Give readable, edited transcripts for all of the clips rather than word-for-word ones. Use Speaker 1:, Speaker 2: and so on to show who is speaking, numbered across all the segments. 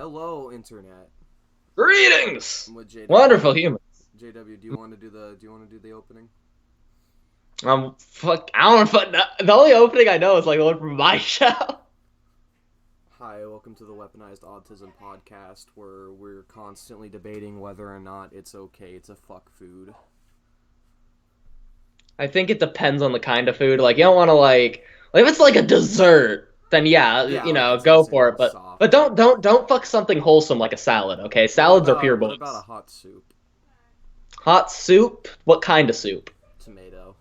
Speaker 1: Hello, internet.
Speaker 2: Greetings,
Speaker 1: I'm with JW.
Speaker 2: wonderful humans.
Speaker 1: JW, do you want to do the opening?
Speaker 2: Fuck. I don't know. The only opening I know is like the one from my show.
Speaker 1: Hi, welcome to the Weaponized Autism podcast, where we're constantly debating whether or not it's okay to fuck food.
Speaker 2: I think it depends on the kind of food. Like you don't want to like if it's like a dessert, then yeah,
Speaker 1: Yeah, like it's
Speaker 2: go
Speaker 1: nice
Speaker 2: for
Speaker 1: and
Speaker 2: it. But
Speaker 1: soft.
Speaker 2: but don't fuck something wholesome like a salad. Okay, salads are pure
Speaker 1: What about a
Speaker 2: boys.
Speaker 1: hot soup?
Speaker 2: Hot soup. What kind of soup?
Speaker 1: Tomato.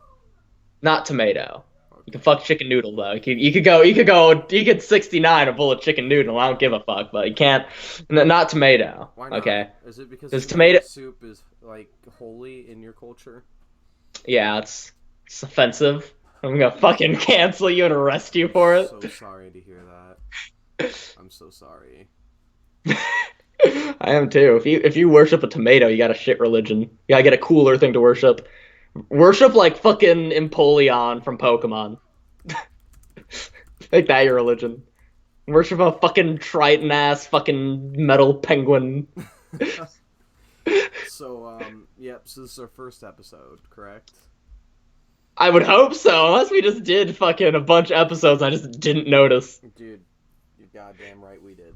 Speaker 2: Not tomato. You can
Speaker 1: Okay.
Speaker 2: fuck chicken noodle though. You could 69 a bowl of chicken noodle. I don't give a fuck, but you can't. Not tomato.
Speaker 1: Why not?
Speaker 2: Okay,
Speaker 1: Is it because
Speaker 2: because
Speaker 1: tomato
Speaker 2: tomato.
Speaker 1: soup is like holy in your culture?
Speaker 2: Yeah, it's offensive. I'm gonna fucking cancel you and arrest you
Speaker 1: I'm
Speaker 2: for it.
Speaker 1: so sorry to hear that. I'm so sorry.
Speaker 2: I am too. If you worship a tomato, you got a shit religion. You gotta get a cooler thing to worship. Worship like fucking Empoleon from Pokemon. Make that your religion. Worship a fucking Triton ass fucking metal penguin.
Speaker 1: Yep, so this is our first episode, correct?
Speaker 2: I would hope so, unless we just did fucking a bunch of episodes I just didn't notice.
Speaker 1: Dude, you're goddamn right we did.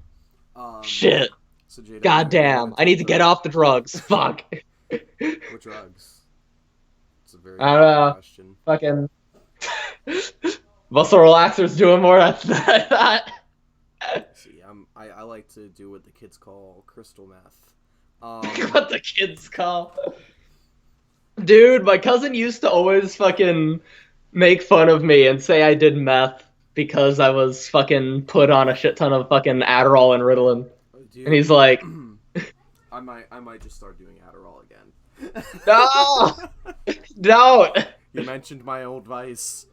Speaker 1: Um,
Speaker 2: Shit.
Speaker 1: so JW, who do you
Speaker 2: Goddamn.
Speaker 1: want to
Speaker 2: I need
Speaker 1: take
Speaker 2: to get off the drugs. Fuck.
Speaker 1: what drugs? It's a very
Speaker 2: I don't
Speaker 1: important
Speaker 2: know.
Speaker 1: question.
Speaker 2: Fucking muscle relaxers doing more. That's that.
Speaker 1: See, I like to do what the kids call crystal meth.
Speaker 2: What the kids call. Dude, my cousin used to always fucking make fun of me and say I did meth because I was fucking put on a shit ton of fucking Adderall and Ritalin. And
Speaker 1: Dude,
Speaker 2: he's like,
Speaker 1: I might just start doing Adderall again.
Speaker 2: no, don't.
Speaker 1: You mentioned my old vice.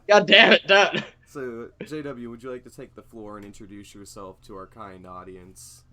Speaker 2: God damn it, don't.
Speaker 1: So, JW, would you like to take the floor and introduce yourself to our kind audience?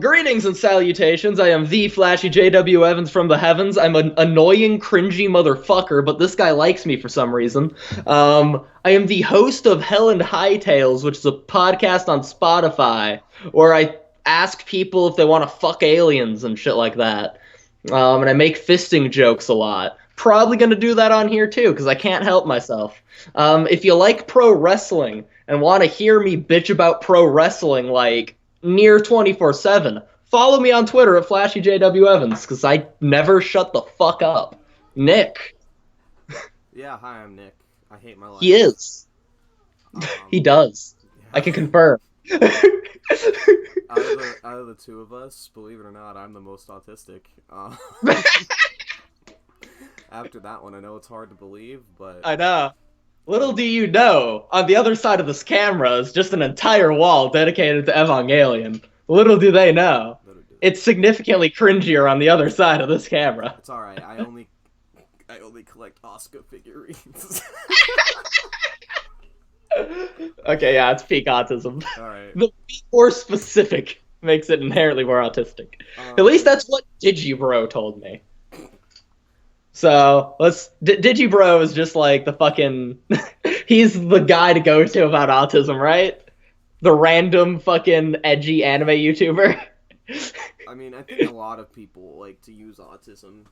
Speaker 2: Greetings and salutations. I am the flashy J.W. Evans from the heavens. I'm an annoying, cringy motherfucker, but this guy likes me for some reason. I am the host of Hell and High Tales, which is a podcast on Spotify, where I ask people if they want to fuck aliens and shit like that. And I make fisting jokes a lot. Probably gonna do that on here too, because I can't help myself. If you like pro wrestling and want to hear me bitch about pro wrestling like near 24/7, follow me on Twitter at FlashyJWEvans, because I never shut the fuck up. Nick.
Speaker 1: Yeah, hi, I'm Nick. I hate my life.
Speaker 2: He is. He
Speaker 1: Um,
Speaker 2: does. I
Speaker 1: yeah.
Speaker 2: can confirm.
Speaker 1: Out of the two of us, believe it or not, I'm the most autistic. After that one, I know it's hard to believe, but
Speaker 2: I know. Little do you know, on the other side of this camera is just an entire wall dedicated to Evangelion. Little do they know.
Speaker 1: little do
Speaker 2: It's significantly cringier on the other side of this camera.
Speaker 1: it's all right. I only collect Oscar figurines.
Speaker 2: Okay, yeah, it's peak autism.
Speaker 1: All right.
Speaker 2: The be more specific makes it inherently more autistic. At least that's what Digibro told me. So Digibro is just like the fucking. He's the guy to go to about autism, right? The random fucking edgy anime YouTuber.
Speaker 1: I mean, I think a lot of people like to use autism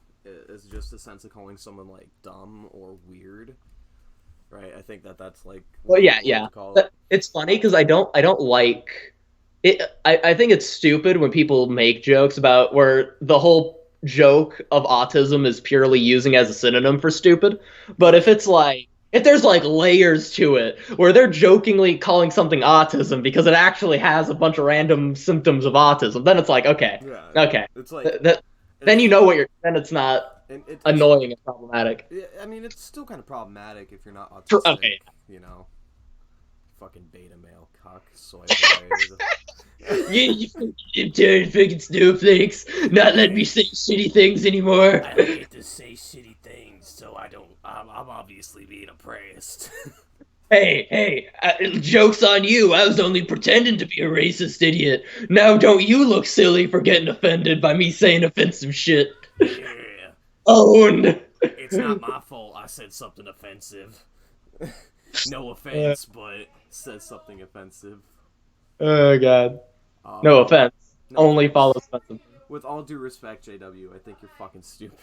Speaker 1: as just a sense of calling someone like dumb or weird, right? I think that's like
Speaker 2: Well,
Speaker 1: what
Speaker 2: yeah,
Speaker 1: people like
Speaker 2: yeah.
Speaker 1: to call it.
Speaker 2: But it's funny because I don't like it. I think it's stupid when people make jokes about where the whole joke of autism is purely using as a synonym for stupid. But if
Speaker 1: Right.
Speaker 2: it's like if there's like layers to it where they're jokingly calling something autism because it actually has a bunch of random symptoms of autism, then it's like okay,
Speaker 1: Yeah.
Speaker 2: okay.
Speaker 1: It's like
Speaker 2: That then you
Speaker 1: it's
Speaker 2: know what you're. Then it's not
Speaker 1: and it's
Speaker 2: annoying and problematic.
Speaker 1: yeah, I mean, it's still kind of problematic if you're not autistic,
Speaker 2: Okay.
Speaker 1: you know. Fucking beta male cock soy boy.
Speaker 2: You turn fucking snowflakes, not letting me say shitty things anymore.
Speaker 1: I don't get to say shitty things, so I don't. I'm obviously being oppressed.
Speaker 2: Hey, joke's on you. I was only pretending to be a racist idiot. Now don't you look silly for getting offended by me saying offensive shit.
Speaker 1: Yeah,
Speaker 2: Owned.
Speaker 1: it's not my fault. I said something offensive. No offense, but said something offensive.
Speaker 2: Oh god. No offense.
Speaker 1: No
Speaker 2: Only
Speaker 1: offense.
Speaker 2: follow Spencer.
Speaker 1: With all due respect, JW, I think you're fucking stupid.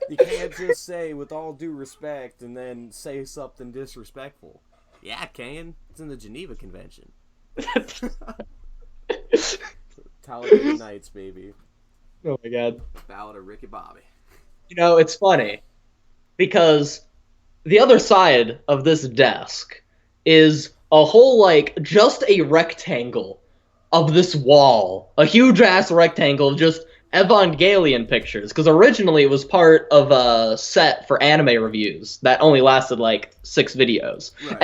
Speaker 1: You can't just say with all due respect and then say something disrespectful. Yeah, I can. It's in the Geneva Convention. Talladega Nights, baby.
Speaker 2: Oh my god.
Speaker 1: Ballad of Ricky Bobby.
Speaker 2: You know, it's funny because the other side of this desk is a whole, like, just a rectangle of this wall. A huge ass rectangle of just Evangelion pictures. Because originally it was part of a set for anime reviews that only lasted like 6 videos.
Speaker 1: Right.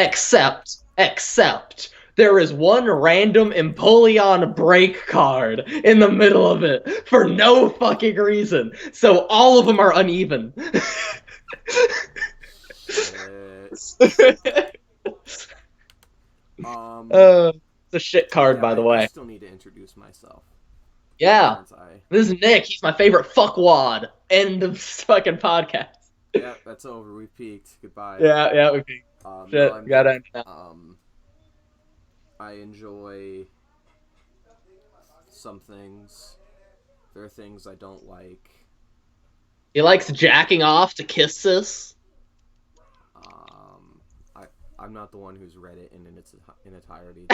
Speaker 2: Except, there is one random Empoleon break card in the middle of it for no fucking reason. So all of them are uneven. It's a shit card, by the way.
Speaker 1: I still need to introduce myself.
Speaker 2: Yeah. This is Nick. He's my favorite fuckwad. End of fucking podcast.
Speaker 1: Yeah, that's over. We peaked. Goodbye.
Speaker 2: Yeah, we peaked. Shit,
Speaker 1: no,
Speaker 2: gotta end now.
Speaker 1: I enjoy some things. There are things I don't like.
Speaker 2: He likes jacking off to kiss this.
Speaker 1: I'm not the one who's read it in its entirety.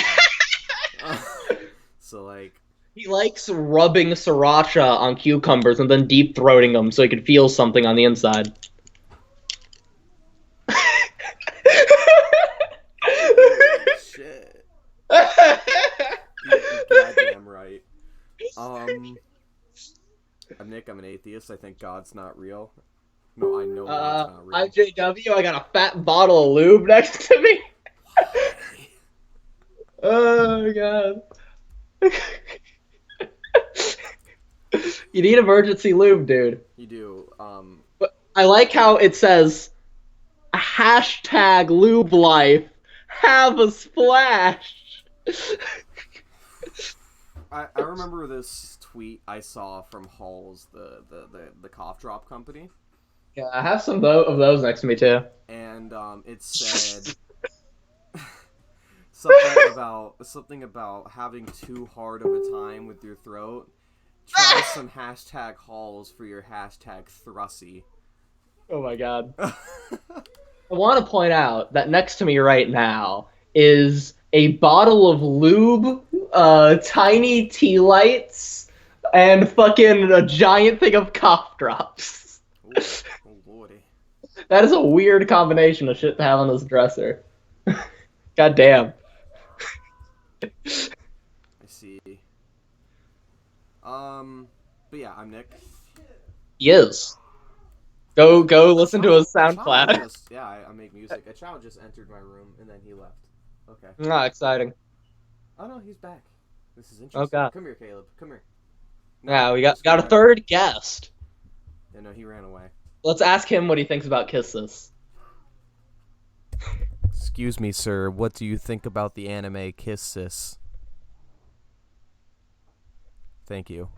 Speaker 1: So like,
Speaker 2: he likes rubbing sriracha on cucumbers and then deep throating them so he can feel something on the inside.
Speaker 1: Shit. You're goddamn right. I'm Nick. I'm an atheist. I think God's not real. No, I know God's not real.
Speaker 2: I'm JW. I got a fat bottle of lube next to me. Oh god. You need emergency lube, dude.
Speaker 1: You do.
Speaker 2: But I like how it says hashtag lube life. Have a splash.
Speaker 1: I remember this tweet I saw from Halls, the cough drop company.
Speaker 2: Yeah, I have some of those next to me too.
Speaker 1: And it said something about having too hard of a time with your throat. Try some hashtag Halls for your hashtag Thrussy.
Speaker 2: Oh my god. I want to point out that next to me right now is a bottle of lube, tiny tea lights, and fucking a giant thing of cough drops.
Speaker 1: Ooh, oh lordy.
Speaker 2: That is a weird combination of shit to have on this dresser. God damn.
Speaker 1: I see. But yeah, I'm Nick.
Speaker 2: He is. Go listen to his SoundCloud.
Speaker 1: I make music. A child just entered my room and then he left. Okay.
Speaker 2: Ah, exciting.
Speaker 1: Oh no, he's back. This is interesting.
Speaker 2: Oh god.
Speaker 1: Come here, Caleb. Come here.
Speaker 2: No, yeah, we got a third guest.
Speaker 1: Yeah, no, he ran away.
Speaker 2: Let's ask him what he thinks about Kiss This.
Speaker 1: Excuse me, sir. What do you think about the anime Kiss This? Thank you.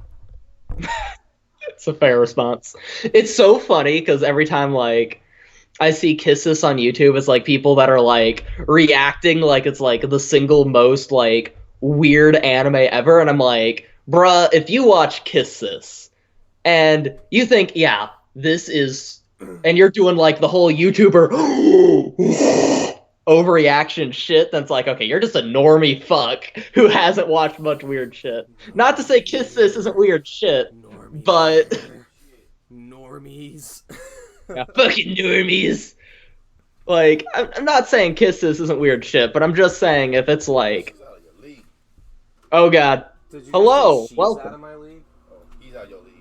Speaker 2: It's a fair response. It's so funny because every time like I see Kiss This on YouTube, it's like people that are like reacting like it's like the single most like weird anime ever, and I'm like, bruh, if you watch Kiss This and you think, yeah, this is, and you're doing like the whole YouTuber overreaction shit, then it's like, okay, you're just a normie fuck who hasn't watched much weird shit. Not to say Kiss This isn't weird shit, but
Speaker 1: normies.
Speaker 2: Yeah, fucking normies. Like, I'm not saying Kiss This isn't weird shit, but I'm just saying if it's like, oh god, hello, welcome.
Speaker 1: Out of my league?
Speaker 3: Oh, he's out of your league.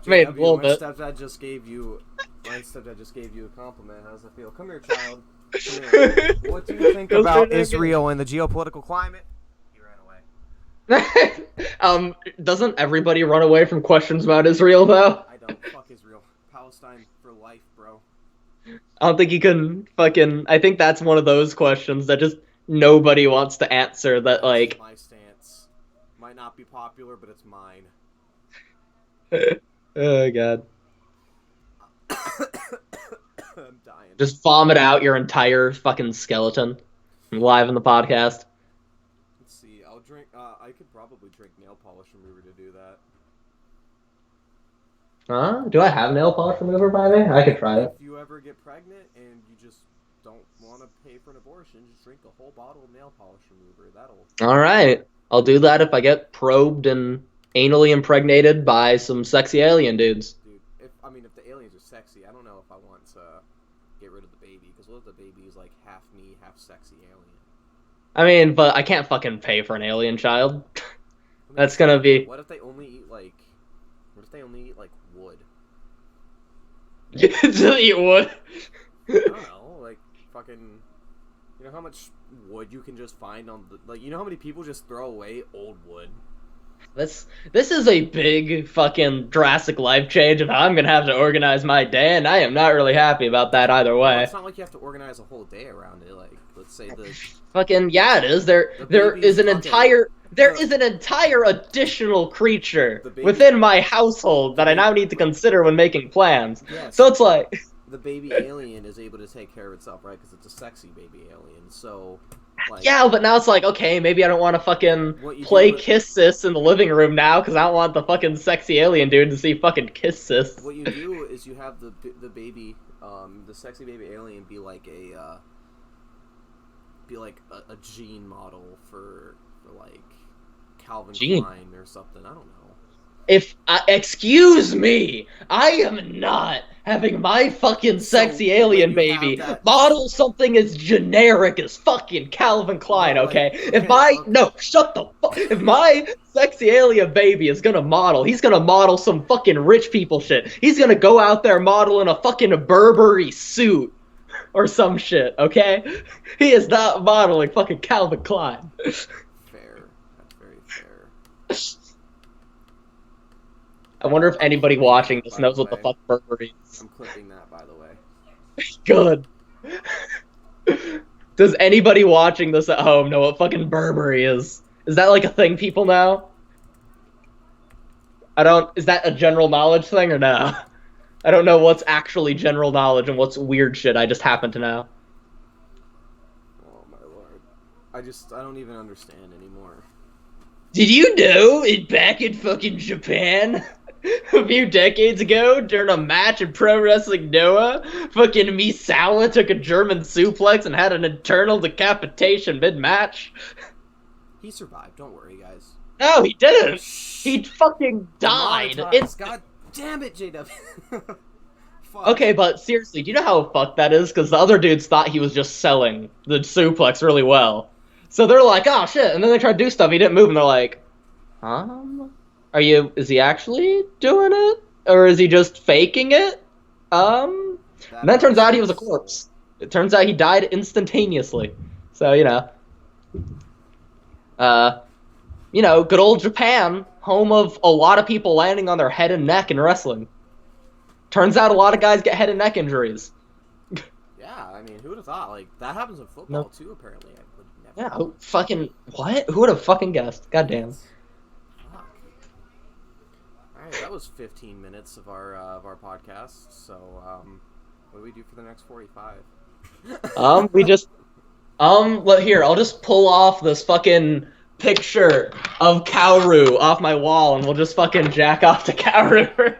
Speaker 2: Maybe a little bit.
Speaker 1: My stepdad just gave you a compliment. How does that feel? Come here, child. Come here. What do you think about Israel and the geopolitical climate? He ran away.
Speaker 2: Doesn't everybody run away from questions about Israel, though?
Speaker 1: I don't. Fuck Israel. Palestine for life, bro.
Speaker 2: I don't think you can fucking... I think that's one of those questions that just nobody wants to answer, that,
Speaker 1: that's
Speaker 2: like...
Speaker 1: my stance. Might not be popular, but it's mine.
Speaker 2: Oh, God.
Speaker 1: I'm dying.
Speaker 2: Just vomit out your entire fucking skeleton. live in the podcast.
Speaker 1: Let's see. I'll drink. I could probably drink nail polish remover to do that.
Speaker 2: Do I have nail polish remover by me? I could try it.
Speaker 1: If you ever get pregnant and you just don't want to pay for an abortion, just drink a whole bottle of nail polish remover. That'll.
Speaker 2: All right, I'll do that if I get probed and anally impregnated by some sexy alien dudes.
Speaker 1: Dude, if the aliens are sexy, I don't know if I want to get rid of the baby, because what if the baby is like half me, half sexy alien?
Speaker 2: I mean, but I can't fucking pay for an alien child. That's gonna be.
Speaker 1: What if they only eat like? What if they only eat like wood?
Speaker 2: To eat wood.
Speaker 1: I don't know, like fucking. You know how much wood you can just find on the you know how many people just throw away old wood?
Speaker 2: This is a big fucking drastic life change of how I'm gonna have to organize my day, and I am not really happy about that either way.
Speaker 1: Well, it's not like you have to organize a whole day around it. Like, let's say the
Speaker 2: fucking yeah, it is. There is an entire additional creature within my household that I now need to consider when making plans.
Speaker 1: Yes.
Speaker 2: So it's like
Speaker 1: the baby alien is able to take care of itself, right? Because it's a sexy baby alien. So. Like,
Speaker 2: yeah, but now it's like, okay, maybe I don't want to fucking play Kiss Sis in the living room now because I don't want the fucking sexy alien dude to see fucking Kiss Sis.
Speaker 1: What you do is you have the baby, the sexy baby alien be like a gene model for like Calvin Klein or something. I don't know. Excuse me, I am not having my fucking sexy alien baby model something as generic as fucking Calvin Klein, okay? If my sexy alien baby is gonna model, he's gonna model some fucking rich people shit. He's gonna go out there modeling a fucking Burberry suit or some shit, okay? He is not modeling fucking Calvin Klein. Fair. That's very fair.
Speaker 2: I wonder if anybody watching this knows what the fuck Burberry is.
Speaker 1: I'm clipping that, by the way.
Speaker 2: Good. Does anybody watching this at home know what fucking Burberry is? Is that like a thing people know? Is that a general knowledge thing or no? I don't know what's actually general knowledge and what's weird shit I just happen to know.
Speaker 1: Oh my lord. I don't even understand anymore.
Speaker 2: Did you know back in fucking Japan? A few decades ago, during a match in Pro Wrestling Noah, fucking Misawa took a German suplex and had an internal decapitation mid-match.
Speaker 1: He survived, don't worry, guys.
Speaker 2: No, he didn't! He fucking died!
Speaker 1: God damn it, JW!
Speaker 2: Okay, but seriously, do you know how fucked that is? Because the other dudes thought he was just selling the suplex really well. So they're like, oh shit, and then they try to do stuff, he didn't move, and they're like, is he actually doing it? Or is he just faking it? And then it turns out he was a corpse. It turns out he died instantaneously. So, good old Japan, home of a lot of people landing on their head and neck in wrestling. Turns out a lot of guys get head and neck injuries.
Speaker 1: Yeah, I mean, who would have thought? Like, that happens in football, too, apparently.
Speaker 2: Yeah, what? Who would have fucking guessed? Goddamn.
Speaker 1: Alright, that was 15 minutes of our podcast, so, what do we do for the next 45?
Speaker 2: Here, I'll just pull off this fucking picture of Kaoru off my wall, and we'll just fucking jack off to Kaoru for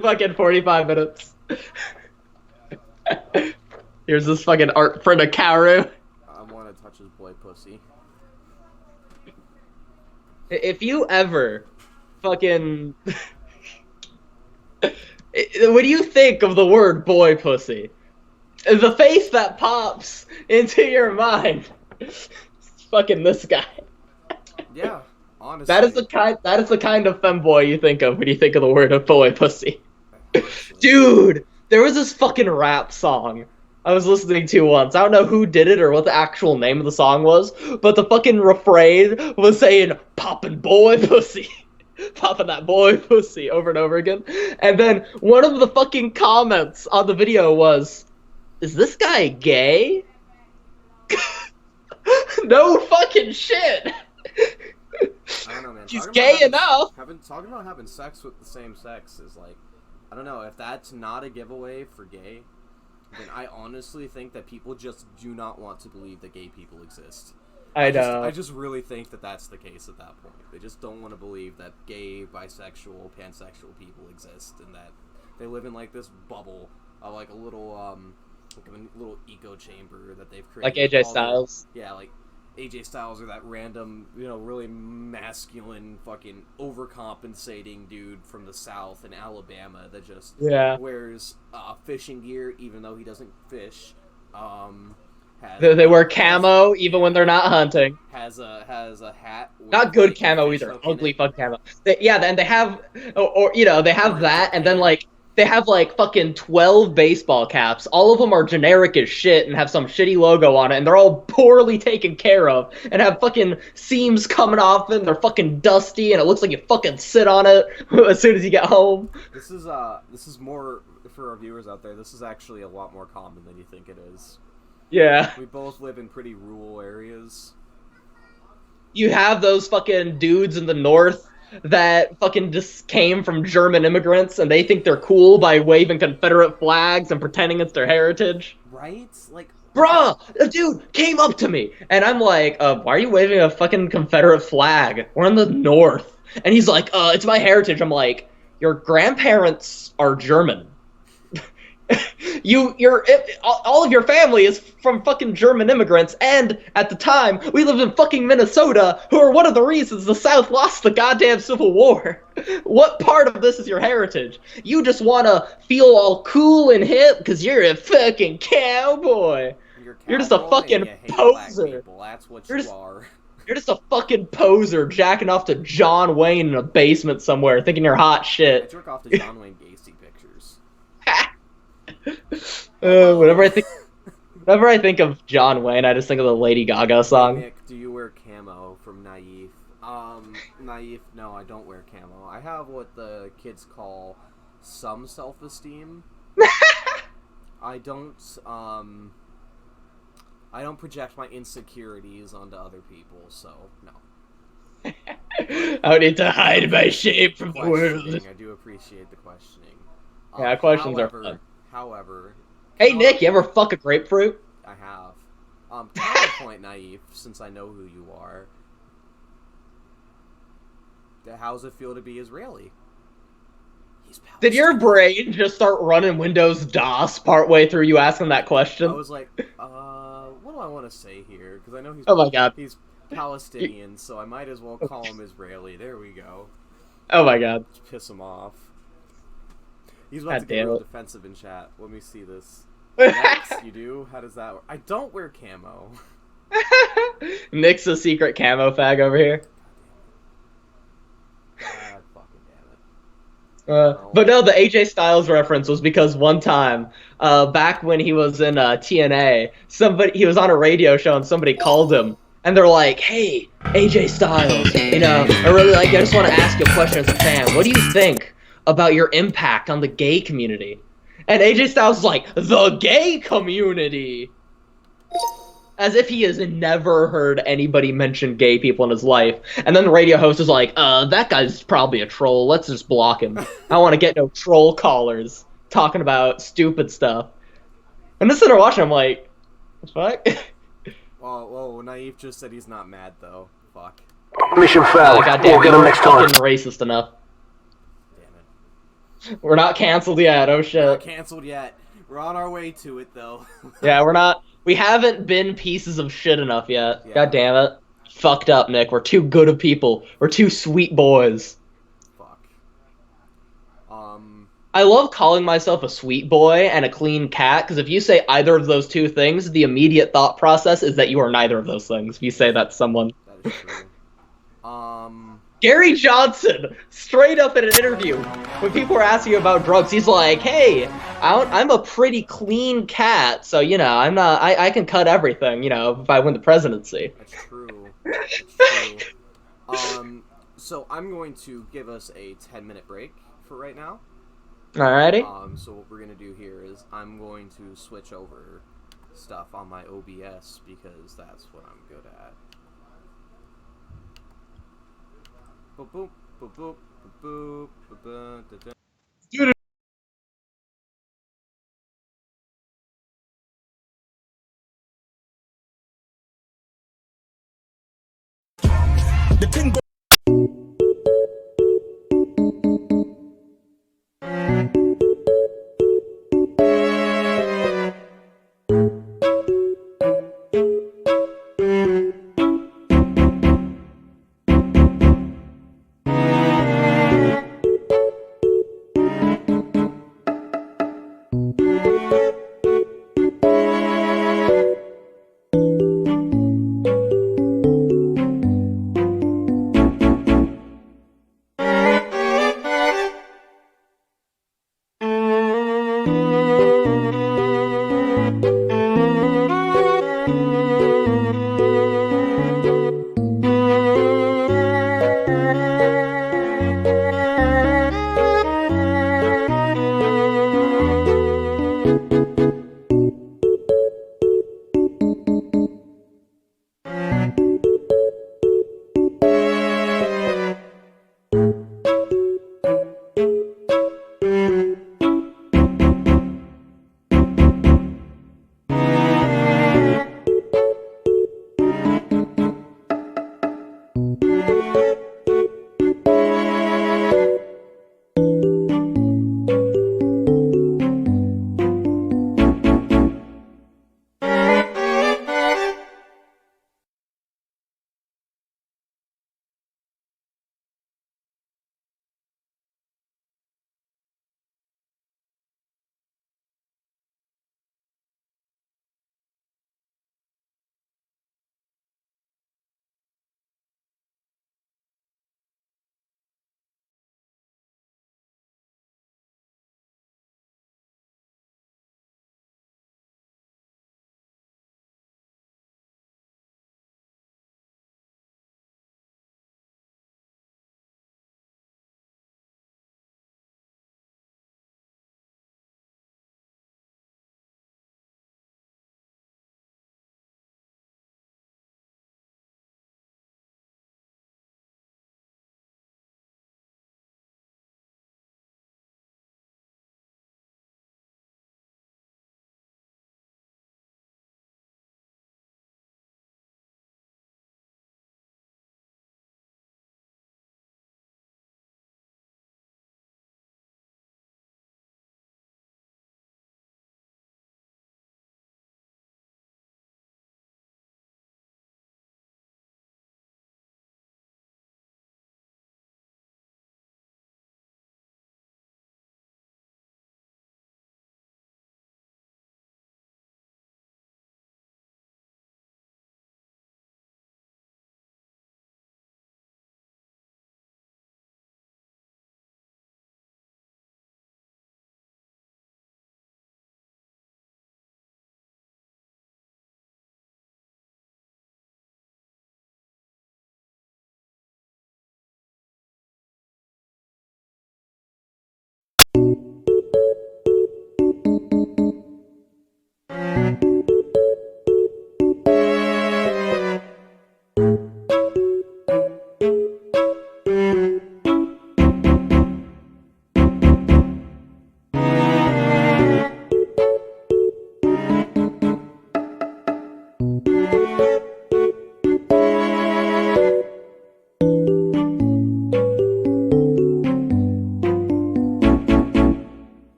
Speaker 2: fucking 45 minutes. Here's this fucking art print of Kaoru.
Speaker 1: I want to touch his boy pussy.
Speaker 2: If you ever fucking... What do you think of the word boy pussy? The face that pops into your mind. Fucking this guy.
Speaker 1: Yeah, honestly.
Speaker 2: That is the kind of femboy you think of when you think of the word of boy pussy. Honestly. Dude, there was this fucking rap song I was listening to once. I don't know who did it or what the actual name of the song was, but the fucking refrain was saying, poppin' boy pussy. Popping that boy pussy over and over again. And then one of the fucking comments on the video was, is this guy gay? No fucking shit.
Speaker 1: I don't know, man.
Speaker 2: He's gay enough.
Speaker 1: Talking about having sex with the same sex is like, I don't know, if that's not a giveaway for gay, then I honestly think that people just do not want to believe that gay people exist.
Speaker 2: I know.
Speaker 1: I just really think that that's the case at that point. They just don't want to believe that gay, bisexual, pansexual people exist, and that they live in like this bubble of like a little echo chamber that they've created.
Speaker 2: Like AJ Styles.
Speaker 1: Like AJ Styles or that random, really masculine, fucking overcompensating dude from the South in Alabama that just wears fishing gear even though he doesn't fish.
Speaker 2: They wear camo even when they're not hunting.
Speaker 1: Has a hat.
Speaker 2: Not good camo either. Ugly fuck camo. And they have, they have that, and then like they have like fucking 12 baseball caps. All of them are generic as shit and have some shitty logo on it, and they're all poorly taken care of and have fucking seams coming off and they're fucking dusty and it looks like you fucking sit on it as soon as you get home.
Speaker 1: This is more for our viewers out there. This is actually a lot more common than you think it is.
Speaker 2: Yeah.
Speaker 1: We both live in pretty rural areas.
Speaker 2: You have those fucking dudes in the north that fucking just came from German immigrants and they think they're cool by waving Confederate flags and pretending it's their heritage.
Speaker 1: Right? Like,
Speaker 2: bruh, a dude came up to me and I'm like, why are you waving a fucking Confederate flag? We're in the north. And he's like, it's my heritage. I'm like, your grandparents are German. All of your family is from fucking German immigrants, and at the time, we lived in fucking Minnesota, who are one of the reasons the South lost the goddamn Civil War. What part of this is your heritage? You just want to feel all cool and hip because you're a fucking cowboy. You're just a fucking poser.
Speaker 1: That's what you are.
Speaker 2: You're just a fucking poser jacking off to John Wayne in a basement somewhere thinking you're hot shit.
Speaker 1: I jerk off to John Wayne Gacy pictures.
Speaker 2: Whenever I think of John Wayne, I just think of the Lady Gaga song.
Speaker 1: Nick, do you wear camo from Naive? Naive, no, I don't wear camo. I have what the kids call some self-esteem. I don't project my insecurities onto other people, so no.
Speaker 2: I need to hide my shape from the world.
Speaker 1: I do appreciate the questioning.
Speaker 2: Yeah, questions are fun.
Speaker 1: However,
Speaker 2: hey Nick, you ever fuck a grapefruit?
Speaker 1: I have. Counterpoint Naive, since I know who you are. How's it feel to be Israeli?
Speaker 2: Did your brain just start running Windows DOS partway through you asking that question?
Speaker 1: I was like, what do I want to say here? Because I know he's Palestinian, so I might as well call him Israeli. There we go.
Speaker 2: Oh my god.
Speaker 1: Just piss him off. He's about to get real defensive in chat. Let me see this. Next, you do? How does that work? I don't wear camo.
Speaker 2: Nick's a secret camo fag over here.
Speaker 1: God fucking damn it.
Speaker 2: But no, the AJ Styles reference was because one time, back when he was in TNA, he was on a radio show and somebody called him. And they're like, hey, AJ Styles, I just want to ask you a question as a fan. What do you think about your impact on the gay community? And AJ Styles is like, the gay community? As if he has never heard anybody mention gay people in his life. And then the radio host is like, that guy's probably a troll. Let's just block him. I don't want to get no troll callers talking about stupid stuff. And this center watching, I'm like, what the fuck?
Speaker 1: Whoa, Naive just said he's not mad, though. Fuck.
Speaker 3: Mission failed.
Speaker 2: Goddamn,
Speaker 3: We'll get him next time.
Speaker 2: Fucking racist enough.
Speaker 1: Damn it.
Speaker 2: We're not canceled yet, oh shit.
Speaker 1: We're not canceled yet. We're on our way to it, though.
Speaker 2: Yeah, we're not. We haven't been pieces of shit enough yet. Yeah. God damn it. Fucked up, Nick. We're too good of people. We're too sweet boys.
Speaker 1: Fuck.
Speaker 2: I love calling myself a sweet boy and a clean cat, because if you say either of those two things, the immediate thought process is that you are neither of those things. If you say that to someone.
Speaker 1: That is true.
Speaker 2: Gary Johnson, straight up in an interview, when people were asking about drugs, he's like, hey, I'm a pretty clean cat, so, I can cut everything, if I win the presidency.
Speaker 1: That's true. That's true. So I'm going to give us a 10-minute break for right now.
Speaker 2: Alrighty.
Speaker 1: So what we're going to do here is I'm going to switch over stuff on my OBS, because that's what I'm good at. Boop, boop, boop, boop, boop, boop, boop, boop,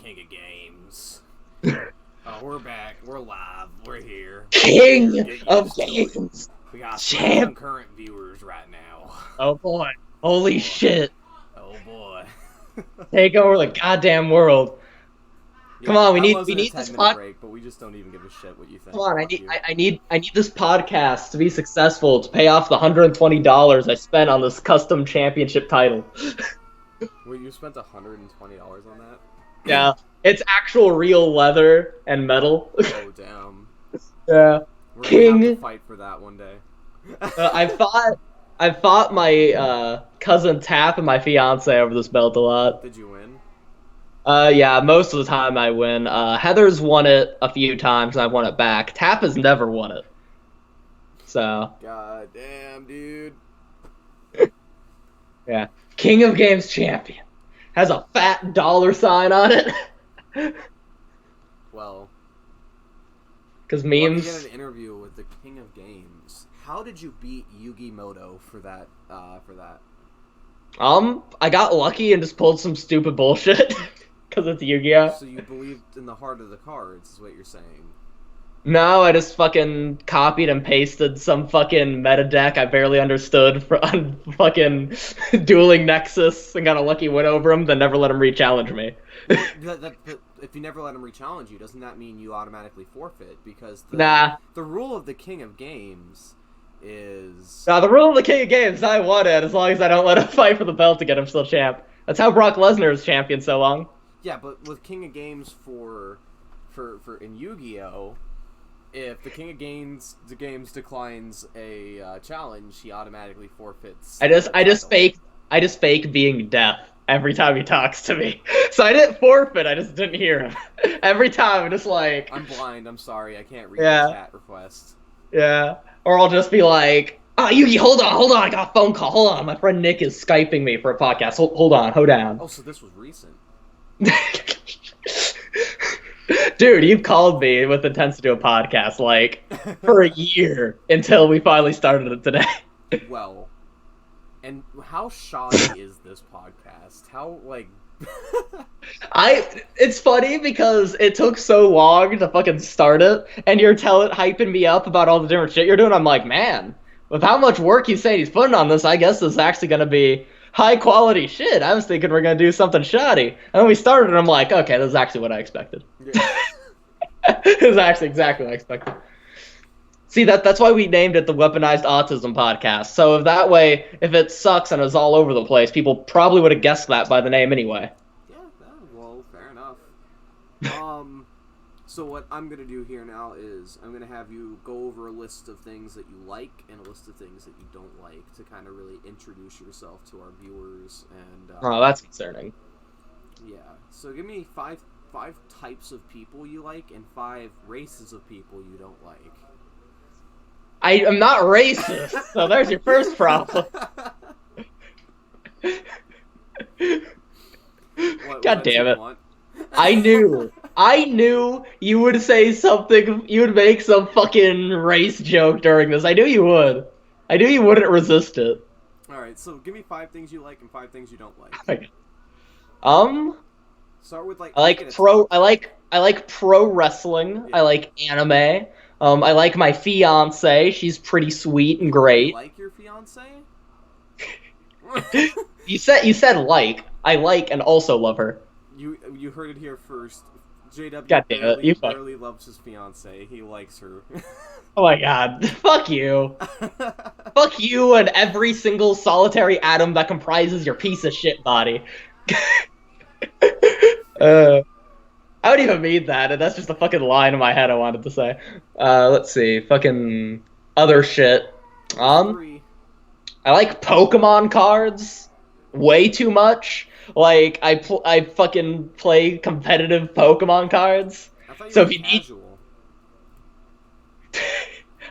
Speaker 1: King of Games. Oh, we're back. We're live. We're here.
Speaker 2: King
Speaker 1: Get
Speaker 2: of
Speaker 1: used to it.
Speaker 2: Games.
Speaker 1: We got 3
Speaker 2: Champ.
Speaker 1: concurrent viewers right now.
Speaker 2: Oh boy. Holy shit.
Speaker 1: Oh boy.
Speaker 2: Take over the goddamn world. Come on, we
Speaker 1: that
Speaker 2: need
Speaker 1: wasn't a
Speaker 2: this
Speaker 1: 10-minute break, but we just don't even give a shit what you think.
Speaker 2: Come on,
Speaker 1: Fuck you.
Speaker 2: I need this podcast to be successful to pay off the $120 I spent on this custom championship title.
Speaker 1: Wait, you spent $120 on that?
Speaker 2: Yeah, it's actual real leather and metal.
Speaker 1: Oh damn.
Speaker 2: Yeah.
Speaker 1: We're
Speaker 2: King.
Speaker 1: gonna have to fight for that one day.
Speaker 2: I fought my cousin Tap and my fiance over this belt a lot.
Speaker 1: Did you win?
Speaker 2: Yeah, most of the time I win. Heather's won it a few times and I've won it back. Tap has never won it. So.
Speaker 1: God damn, dude.
Speaker 2: Yeah. King of Games champion. Has a fat $sign on it.
Speaker 1: Well,
Speaker 2: Because
Speaker 1: let me
Speaker 2: memes.
Speaker 1: get an interview with the King of Games. How did you beat Yugi Moto for that?
Speaker 2: I got lucky and just pulled some stupid bullshit. Because it's Yu-Gi-Oh!
Speaker 1: So you believed in the heart of the cards, is what you're saying.
Speaker 2: No, I just fucking copied and pasted some fucking meta deck I barely understood on fucking Dueling Nexus and got a lucky win over him, then never let him re-challenge me.
Speaker 1: But if you never let him re-challenge you, doesn't that mean you automatically forfeit? Because the rule of the King of Games is...
Speaker 2: Nah, the rule of the King of Games, I won it as long as I don't let him fight for the belt to get him still champ. That's how Brock Lesnar is champion so long.
Speaker 1: Yeah, but with King of Games for in Yu-Gi-Oh, if the King of Games declines a challenge, he automatically forfeits.
Speaker 2: I just fake being deaf every time he talks to me. So I didn't forfeit, I just didn't hear him. Every time I'm just like,
Speaker 1: I'm blind, I'm sorry, I can't read the chat request.
Speaker 2: Yeah. Or I'll just be like, Yugi, hold on, I got a phone call. Hold on, my friend Nick is Skyping me for a podcast. Hold on.
Speaker 1: Oh, so this was recent.
Speaker 2: Dude, you've called me with intent to do a podcast, like, for a year until we finally started it today.
Speaker 1: Well, and how shoddy is this podcast? How, like...
Speaker 2: It's funny because it took so long to fucking start it, and you're hyping me up about all the different shit you're doing. I'm like, man, with how much work he's saying he's putting on this, I guess this is actually going to be high quality shit. I was thinking we're going to do something shoddy. And then we started, and I'm like, okay, this is actually what I expected.
Speaker 1: Yeah.
Speaker 2: This is actually exactly what I expected. See, that's why we named it the Weaponized Autism Podcast. So if it sucks and is all over the place, people probably would have guessed that by the name anyway.
Speaker 1: Yeah, well, fair enough. So what I'm going to do here now is I'm going to have you go over a list of things that you like and a list of things that you don't like to kind of really introduce yourself to our viewers. And
Speaker 2: oh, that's concerning.
Speaker 1: Yeah, so give me five types of people you like and 5 races of people you don't like.
Speaker 2: I am not racist, so there's your first problem. God damn it. I knew you would say something, you would make some fucking race joke during this. I knew you would. I knew you wouldn't resist it.
Speaker 1: Alright, so give me 5 things you like and 5 things you don't like. Start with like...
Speaker 2: I like pro wrestling. Yeah. I like anime. I like my fiance. She's pretty sweet and great.
Speaker 1: You like your fiance?
Speaker 2: You said like. I like and also love her.
Speaker 1: You heard it here first. JW
Speaker 2: God damn it,
Speaker 1: barely loves his fiance. He likes her.
Speaker 2: Oh my god. Fuck you. Fuck you and every single solitary atom that comprises your piece of shit body. I don't even mean that, and that's just a fucking line in my head I wanted to say. Let's see. Fucking other shit. I like Pokemon cards way too much. Like, I fucking play competitive Pokemon cards. So if you need...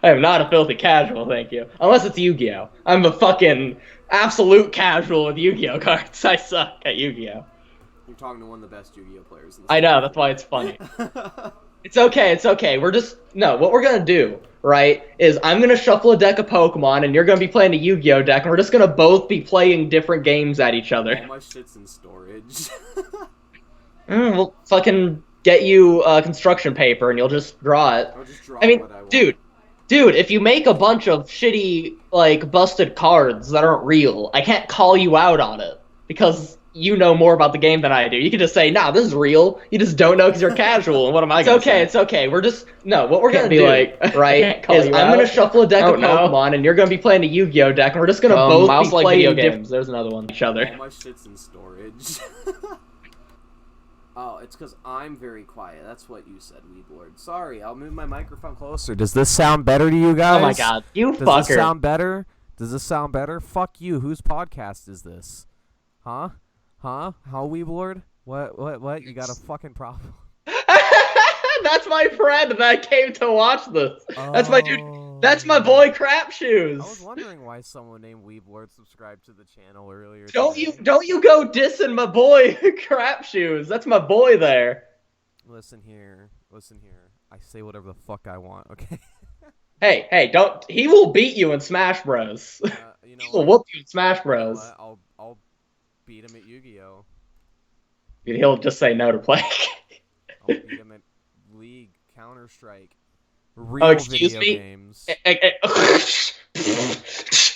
Speaker 2: I am not a filthy casual, thank you. Unless it's Yu-Gi-Oh! I'm a fucking absolute casual with Yu-Gi-Oh! Cards. I suck at Yu-Gi-Oh!
Speaker 1: You're talking to one of the best Yu-Gi-Oh! Players in the
Speaker 2: I know, that's why it's funny. It's okay. What we're gonna do, right, is I'm gonna shuffle a deck of Pokemon, and you're gonna be playing a Yu-Gi-Oh! Deck, and we're just gonna both be playing different games at each other.
Speaker 1: All my shit's in storage.
Speaker 2: We'll fucking get you construction paper, and you'll just draw it.
Speaker 1: I'll just draw what I want.
Speaker 2: Dude, if you make a bunch of shitty, like, busted cards that aren't real, I can't call you out on it, because you know more about the game than I do. You can just say, nah, this is real. You just don't know because you're casual, and what am I gonna say? It's okay. What we're gonna do, right, is I'm gonna shuffle a deck of Pokemon, and you're gonna be playing a Yu-Gi-Oh! Deck, and we're just gonna both be playing video games. There's another one. Each other.
Speaker 1: All my shit's in storage. Oh, it's because I'm very quiet. That's what you said, Weeblord. Sorry, I'll move my microphone closer. Does this sound better to you guys?
Speaker 2: Oh my god, you fucker.
Speaker 1: Does this sound better? Does this sound better? Fuck you. Whose podcast is this? Huh? How, Weeblord? What? You got a fucking problem?
Speaker 2: That's my friend that came to watch this. That's my dude. That's my boy Crap
Speaker 1: I
Speaker 2: Shoes.
Speaker 1: was wondering why someone named Weeblord subscribed to the channel earlier.
Speaker 2: Don't
Speaker 1: today.
Speaker 2: you go dissing my boy Crap Shoes. That's my boy there.
Speaker 1: Listen here. I say whatever the fuck I want, okay?
Speaker 2: Hey, don't. He will beat you in Smash Bros.
Speaker 1: You know
Speaker 2: He will
Speaker 1: what?
Speaker 2: whoop you in Smash
Speaker 1: You know
Speaker 2: Bros.
Speaker 1: what? I'll beat him at Yu-Gi-Oh.
Speaker 2: He'll just say no to play.
Speaker 1: I'll beat him at League, Counter-Strike, real
Speaker 2: excuse
Speaker 1: video
Speaker 2: me?
Speaker 1: games.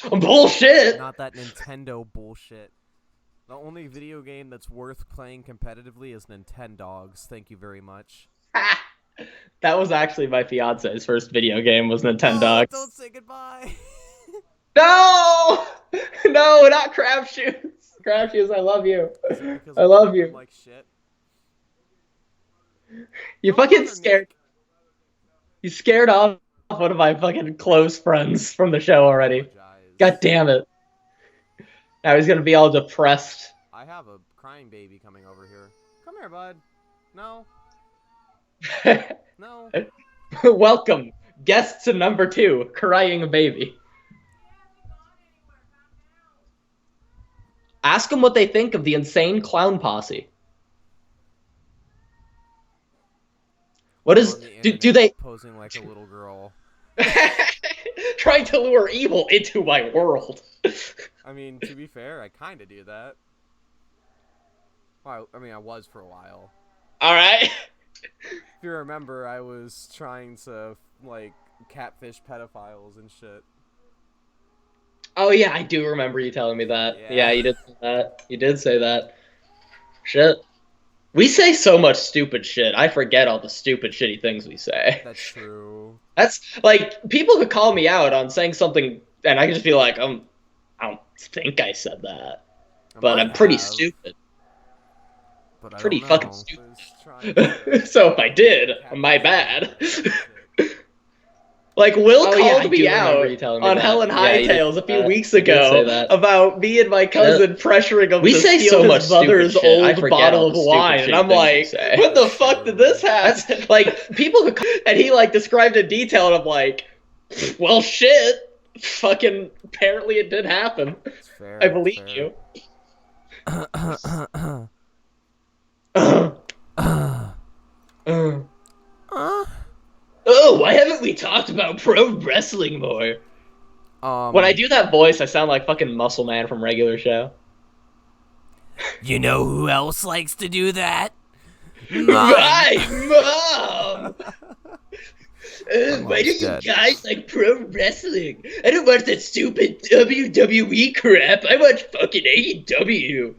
Speaker 2: Bullshit.
Speaker 1: Not that Nintendo bullshit. The only video game that's worth playing competitively is Nintendogs. Thank you very much.
Speaker 2: That was actually my fiance's first video game was Nintendo.
Speaker 1: Oh, don't say goodbye.
Speaker 2: No, not Crab Shoes. Crab Shoes, I love you. I love you.
Speaker 1: Like shit.
Speaker 2: You fucking scared. You scared off one of my fucking close friends from the show already. God damn it. Now he's gonna be all depressed.
Speaker 1: I have a crying baby coming over here. Come here, bud. No. No.
Speaker 2: Welcome, guest to number 2, crying baby. Ask them what they think of the insane clown posse. What is do they
Speaker 1: posing like a little girl?
Speaker 2: Trying to lure evil into my world?
Speaker 1: I mean, to be fair, I kind of do that. Well, I mean, I was for a while.
Speaker 2: All right.
Speaker 1: If you remember, I was trying to like catfish pedophiles and shit.
Speaker 2: Oh yeah, I do remember you telling me that.
Speaker 1: Yeah,
Speaker 2: you did say that. You did say that. Shit. We say so much stupid shit. I forget all the stupid, shitty things we say.
Speaker 1: That's true.
Speaker 2: That's like people could call me out on saying something, and I could just be like, I don't think I said that, but I'm pretty stupid.
Speaker 1: But
Speaker 2: pretty
Speaker 1: I
Speaker 2: fucking stupid. So if I did, my bad. Like, Will called me out on Helen Hightails a few weeks ago about me and my cousin pressuring him to steal his mother's old bottle of wine, and I'm like, what the fuck did this happen? Like, people could and he, like, described in detail, and I'm like, well, shit. Fucking, apparently it did happen.
Speaker 1: Fair,
Speaker 2: I believe you. Oh, why haven't we talked about pro wrestling more? When I do that voice, I sound like fucking Muscle Man from Regular Show.
Speaker 1: You know who else likes to do that?
Speaker 2: My mom! Why do you guys like pro wrestling? I don't watch that stupid WWE crap. I watch fucking AEW.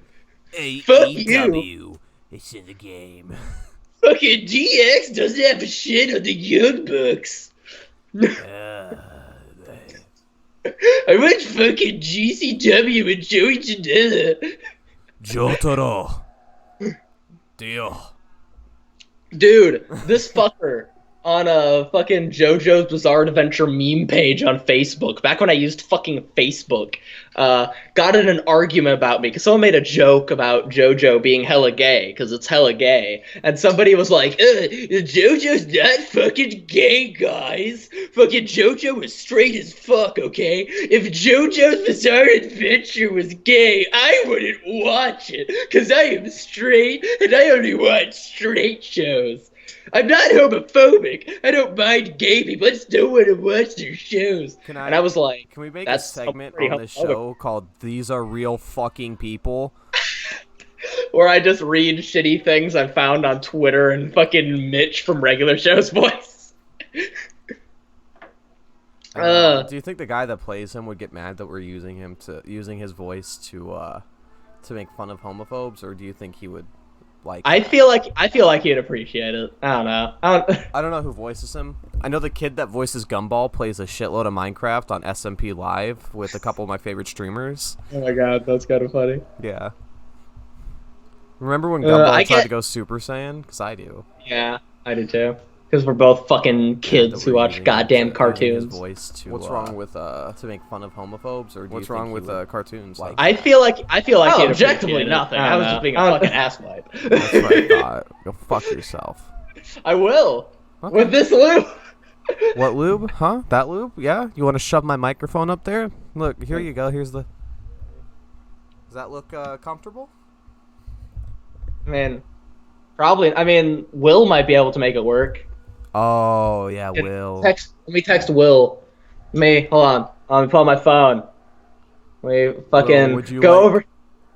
Speaker 2: Fuck you.
Speaker 1: It's in the game.
Speaker 2: Fucking DX doesn't have shit on the Young Bucks. I watch fucking GCW and Joey Janela.
Speaker 1: Jotaro. Deal.
Speaker 2: Dude, this fucker on a fucking JoJo's Bizarre Adventure meme page on Facebook, back when I used fucking Facebook, got in an argument about me, because someone made a joke about JoJo being hella gay, because it's hella gay, and somebody was like, JoJo's not fucking gay, guys. Fucking JoJo is straight as fuck, okay? If JoJo's Bizarre Adventure was gay, I wouldn't watch it, because I am straight, and I only watch straight shows. I'm not homophobic. I don't mind gay people. I just don't want to watch their shows. And I was like,
Speaker 1: can we make a segment on this show called These Are Real Fucking People?
Speaker 2: Where I just read shitty things I found on Twitter and fucking Mitch from Regular Show's voice.
Speaker 1: Do you think the guy that plays him would get mad that we're using his voice to make fun of homophobes, or do you think he would like?
Speaker 2: I feel like he'd appreciate it. I don't know.
Speaker 1: I don't know who voices him. I know the kid that voices Gumball plays a shitload of Minecraft on SMP Live with a couple of my favorite streamers.
Speaker 2: Oh my god, that's kind of funny.
Speaker 1: Yeah. Remember when Gumball tried to go Super Saiyan? Because I do.
Speaker 2: Yeah, I do too. Because we're both fucking kids who watch goddamn cartoons.
Speaker 1: What's wrong with to make fun of homophobes, or what's wrong with cartoons? Like,
Speaker 2: I feel like objectively nothing. I was just being a fucking asswipe.
Speaker 1: That's what I thought. Go fuck yourself.
Speaker 2: I will. Okay. With this loop.
Speaker 1: What lube? Huh? That lube? Yeah? You want to shove my microphone up there? Look, here you go. Here's the... Does that look comfortable?
Speaker 2: I mean, probably. I mean, Will might be able to make it work.
Speaker 1: Oh, yeah, Will.
Speaker 2: Let me text Will. Hold on. Let me pull out my phone. We fucking
Speaker 1: Will, would you
Speaker 2: go
Speaker 1: like
Speaker 2: over.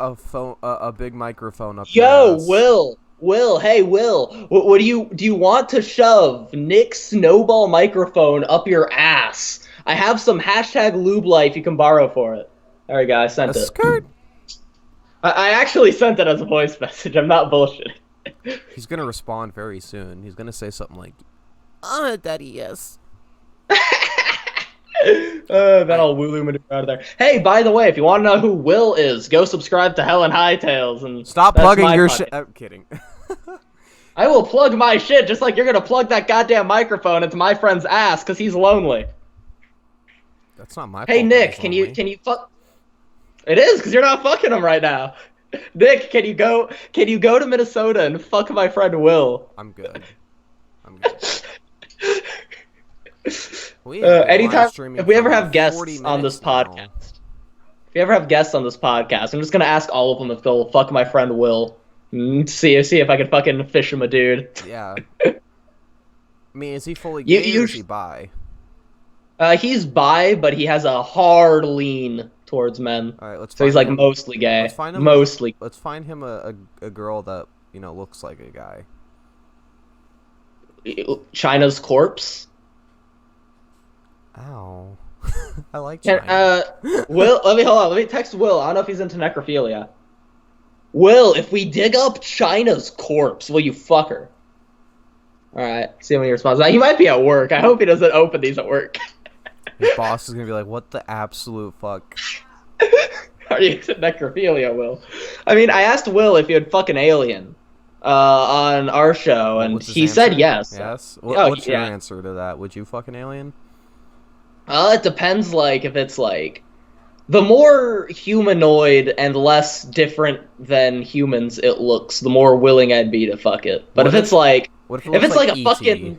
Speaker 1: a phone, a big microphone up
Speaker 2: Yo,
Speaker 1: your ass?
Speaker 2: Will, hey, Will. What do you want to shove Nick's snowball microphone up your ass? I have some hashtag lube life you can borrow for it. There we go. I sent
Speaker 1: A
Speaker 2: it.
Speaker 1: skirt?
Speaker 2: I actually sent it as a voice message. I'm not bullshitting.
Speaker 1: He's gonna respond very soon. He's gonna say something like, Daddy, yes.
Speaker 2: That'll woo maneuver out of there. Hey, by the way, if you want to know who Will is, go subscribe to Helen Hightails and
Speaker 1: Stop plugging your shit. I'm kidding.
Speaker 2: I will plug my shit just like you're gonna plug that goddamn microphone into my friend's ass because he's lonely.
Speaker 1: That's not my fault.
Speaker 2: Hey Nick, can you fuck? It is because you're not fucking him right now. Nick, can you go to Minnesota and fuck my friend Will?
Speaker 1: I'm good.
Speaker 2: Anytime if we ever have guests on this podcast, I'm just gonna ask all of them if they'll fuck my friend Will. See if I can fucking fish him a dude.
Speaker 1: Yeah. I mean, is he fully gay or is he bi?
Speaker 2: He's bi, but he has a hard lean towards men.
Speaker 1: All right,
Speaker 2: so he's like mostly gay.
Speaker 1: Let's find him
Speaker 2: mostly.
Speaker 1: Let's find him a girl that looks like a guy.
Speaker 2: China's corpse.
Speaker 1: Ow. I like China.
Speaker 2: Will, hold on. Let me text Will. I don't know if he's into necrophilia. Will, if we dig up China's corpse, will you fuck her? Alright, see when he responds. Now, he might be at work. I hope he doesn't open these at work.
Speaker 1: His boss is gonna be like, what the absolute fuck?
Speaker 2: Are you into necrophilia, Will? I mean, I asked Will if he would fuck an alien on our show, and he said yes.
Speaker 1: Yes? What's your answer to that? Would you fuck an alien?
Speaker 2: It depends, like, if it's, like, the more humanoid and less different than humans it looks, the more willing I'd be to fuck it. But if it's, like, if it's like a fucking...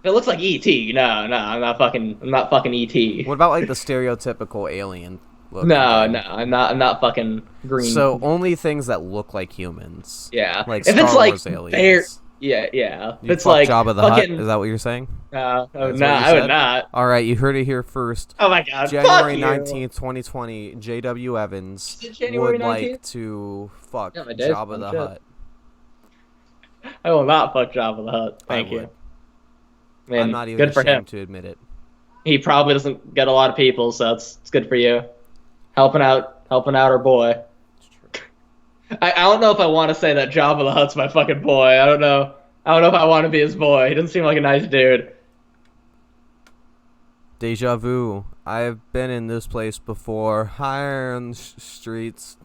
Speaker 2: If it looks like E.T., no, I'm not fucking E.T.
Speaker 1: What about, like, the stereotypical alien look?
Speaker 2: No, I'm not fucking green.
Speaker 1: So, only things that look like humans.
Speaker 2: Yeah.
Speaker 1: Like
Speaker 2: if
Speaker 1: Star
Speaker 2: it's, like,
Speaker 1: Wars aliens.
Speaker 2: Yeah.
Speaker 1: You
Speaker 2: it's like
Speaker 1: Jabba the Hutt? Is that what you're saying?
Speaker 2: No, I would not.
Speaker 1: All right, you heard it here first.
Speaker 2: Oh my god,
Speaker 1: January 19th, 2020, J.W. Evans would like to fuck Jabba the Hutt.
Speaker 2: I will not fuck Jabba the Hutt. Thank you. Man,
Speaker 1: I'm not even ashamed to admit it.
Speaker 2: He probably doesn't get a lot of people, so it's good for you. Helping out our boy. I don't know if I want to say that Jabba the Hutt's my fucking boy. I don't know if I want to be his boy. He doesn't seem like a nice dude.
Speaker 1: Deja vu. I've been in this place before. Higher on the streets.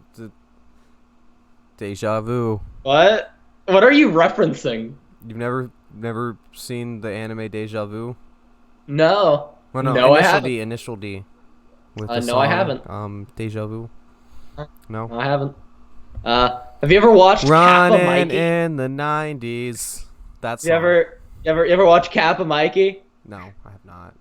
Speaker 1: Deja vu.
Speaker 2: What? What are you referencing?
Speaker 1: You've never seen the anime Deja Vu?
Speaker 2: No.
Speaker 1: Well,
Speaker 2: no, I haven't.
Speaker 1: Initial D. With the
Speaker 2: no,
Speaker 1: song,
Speaker 2: I haven't.
Speaker 1: Deja Vu. No,
Speaker 2: I haven't. Have you ever watched
Speaker 1: Running
Speaker 2: Kappa Mikey?
Speaker 1: in the 90s. That's
Speaker 2: You ever watch Kappa Mikey?
Speaker 1: No, I have not.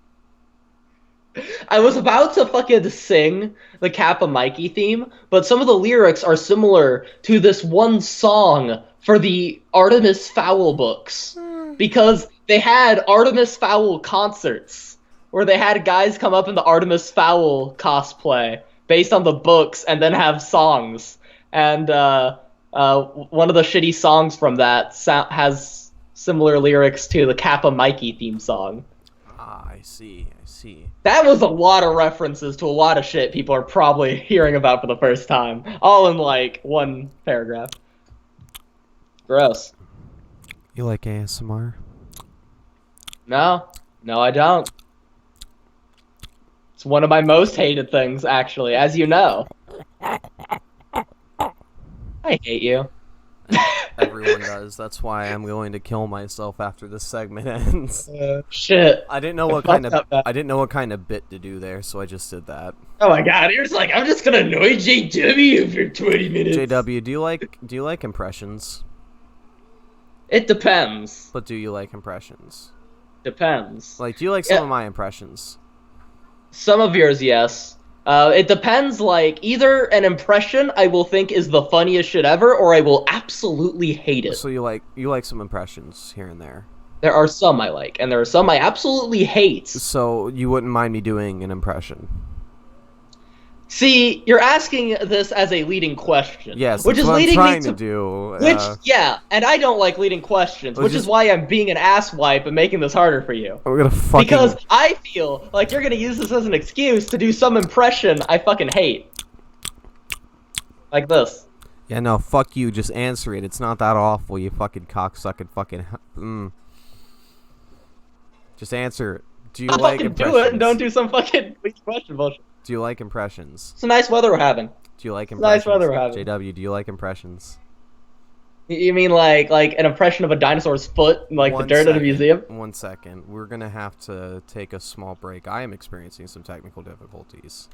Speaker 2: I was about to fucking sing the Kappa Mikey theme, but some of the lyrics are similar to this one song for the Artemis Fowl books. Because they had Artemis Fowl concerts where they had guys come up in the Artemis Fowl cosplay based on the books and then have songs. And one of the shitty songs from that has similar lyrics to the Kappa Mikey theme song.
Speaker 1: Ah, I see.
Speaker 2: That was a lot of references to a lot of shit people are probably hearing about for the first time. All in, like, one paragraph. Gross.
Speaker 1: You like ASMR?
Speaker 2: No, I don't. It's one of my most hated things, actually, as you know. I hate you.
Speaker 1: Everyone does. That's why I'm going to kill myself after this segment ends.
Speaker 2: Shit.
Speaker 1: I didn't know what kind of bit to do there, so I just did that.
Speaker 2: Oh my god, you're just like, I'm just gonna annoy JW for 20 minutes.
Speaker 1: JW, do you like impressions?
Speaker 2: It depends.
Speaker 1: But do you like impressions?
Speaker 2: Depends.
Speaker 1: Like, do you like some of my impressions?
Speaker 2: Some of yours, yes. It depends, like, either an impression I will think is the funniest shit ever, or I will absolutely hate it.
Speaker 1: So you like some impressions here and there.
Speaker 2: There are some I like, and there are some I absolutely hate.
Speaker 1: So you wouldn't mind me doing an impression?
Speaker 2: See, you're asking this as a leading question.
Speaker 1: Yes,
Speaker 2: which
Speaker 1: that's
Speaker 2: is
Speaker 1: what
Speaker 2: leading
Speaker 1: I'm trying
Speaker 2: me
Speaker 1: to do.
Speaker 2: Which, yeah, and I don't like leading questions, which is why I'm being an asswipe and making this harder for you.
Speaker 1: We're gonna fucking...
Speaker 2: Because I feel like you're gonna use this as an excuse to do some impression I fucking hate. Like this.
Speaker 1: Yeah, no, fuck you. Just answer it. It's not that awful, you fucking cocksucking fucking... Just answer it. Do you like impressions?
Speaker 2: Do it and don't do some fucking question bullshit.
Speaker 1: Do you like impressions?
Speaker 2: It's a nice weather we're having.
Speaker 1: Do you like impressions?
Speaker 2: Nice weather we're having.
Speaker 1: JW, do you like impressions?
Speaker 2: You mean like an impression of a dinosaur's foot in like the dirt at a museum?
Speaker 1: 1 second. We're gonna have to take a small break. I am experiencing some technical difficulties.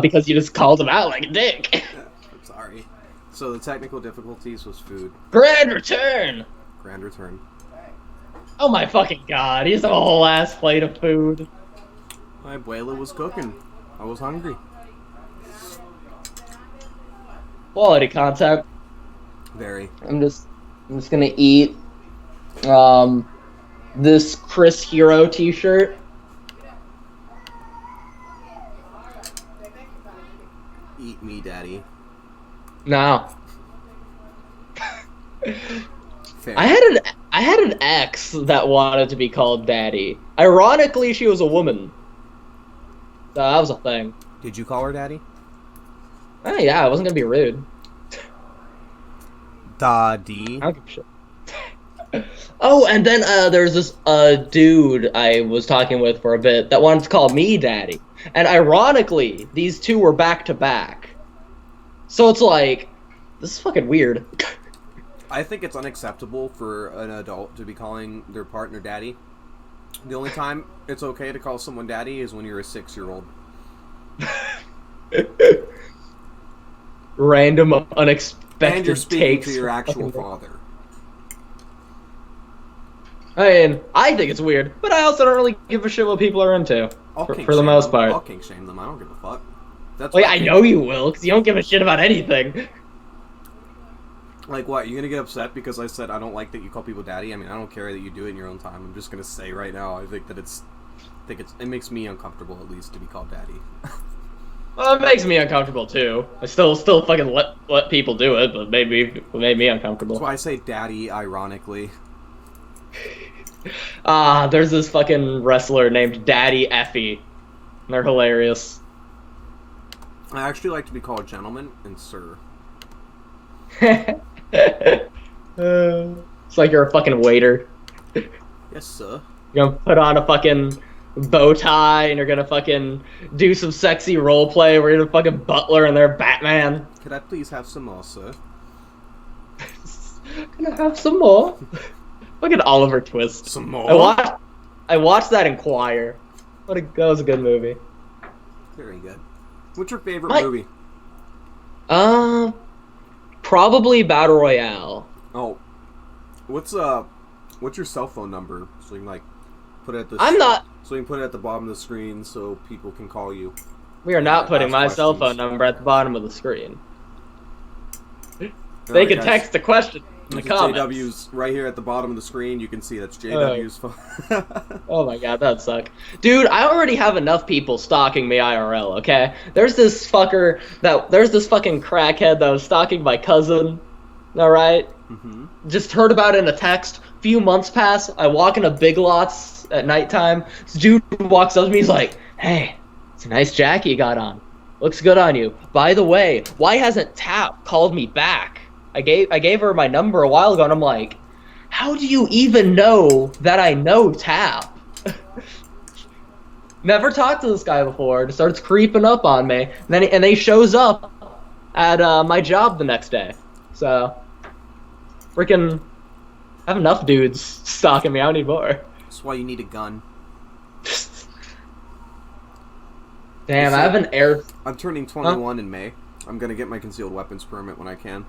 Speaker 2: Because you just called him out like a dick.
Speaker 1: I'm sorry. So the technical difficulties was food.
Speaker 2: Grand return!
Speaker 1: Grand return.
Speaker 2: Oh my fucking god, he's a whole ass plate of food.
Speaker 1: My abuela was cooking. I was hungry.
Speaker 2: Quality content.
Speaker 1: Very.
Speaker 2: I'm just gonna eat this Chris Hero t-shirt.
Speaker 1: Eat me, daddy.
Speaker 2: No.
Speaker 1: Fair.
Speaker 2: I had an ex that wanted to be called daddy. Ironically, she was a woman. So that was a thing.
Speaker 1: Did you call her daddy?
Speaker 2: Oh yeah, I wasn't gonna be rude.
Speaker 1: Daddy.
Speaker 2: I don't give a shit. Oh, and then there's this dude I was talking with for a bit that wanted to call me daddy. And ironically, these two were back to back. So it's like, this is fucking weird.
Speaker 1: I think it's unacceptable for an adult to be calling their partner daddy. The only time it's okay to call someone daddy is when you're a 6-year-old.
Speaker 2: Random, unexpected
Speaker 1: And you're speaking
Speaker 2: takes
Speaker 1: to your actual father.
Speaker 2: I mean, I think it's weird, but I also don't really give a shit what people are into. For the most part.
Speaker 1: I'll kink shame them. I don't give a fuck. That's
Speaker 2: Well, yeah, I know you will, because you don't give a shit about anything.
Speaker 1: Like what? You gonna get upset because I said I don't like that you call people daddy? I mean, I don't care that you do it in your own time. I'm just gonna say right now, I think that it makes me uncomfortable at least to be called daddy.
Speaker 2: Well, it makes me uncomfortable too. I still fucking let people do it, but it made me uncomfortable.
Speaker 1: That's why I say daddy ironically.
Speaker 2: There's this fucking wrestler named Daddy Effie. They're hilarious.
Speaker 1: I actually like to be called gentleman and sir.
Speaker 2: It's like you're a fucking waiter.
Speaker 1: Yes, sir.
Speaker 2: You're gonna put on a fucking bow tie and you're gonna fucking do some sexy role play where you're the fucking butler and they're Batman.
Speaker 1: Could I please have some more, sir?
Speaker 2: Can I have some more? Fucking Oliver Twist.
Speaker 1: Some more?
Speaker 2: I watched that in choir. That was a good movie.
Speaker 1: Very good. What's your favorite
Speaker 2: My-
Speaker 1: movie?
Speaker 2: Probably Battle Royale.
Speaker 1: Oh. What's your cell phone number? So you can like put it at the so you can put it at the bottom of the screen so people can call you.
Speaker 2: We are not putting
Speaker 1: ask
Speaker 2: my cell
Speaker 1: questions.
Speaker 2: phone number at the bottom of the screen. They can text the question in the comments.
Speaker 1: JW's right here at the bottom of the screen. You can see that's JW's phone.
Speaker 2: Oh my god, that'd suck. Dude, I already have enough people stalking me IRL, okay? There's this fucking crackhead that was stalking my cousin, alright?
Speaker 1: Mm-hmm.
Speaker 2: Just heard about it in a text. Few months pass, I walk into Big Lots at nighttime. This dude walks up to me, he's like, hey, it's a nice jacket you got on. Looks good on you. By the way, why hasn't Tap called me back? I gave her my number a while ago, and I'm like, how do you even know that I know Tap? Never talked to this guy before. Just starts creeping up on me, and then he shows up at my job the next day. So, freaking, I have enough dudes stalking me. I don't need more.
Speaker 1: That's why you need a gun.
Speaker 2: Damn, I have an air.
Speaker 1: I'm turning 21 in May. I'm gonna get my concealed weapons permit when I can.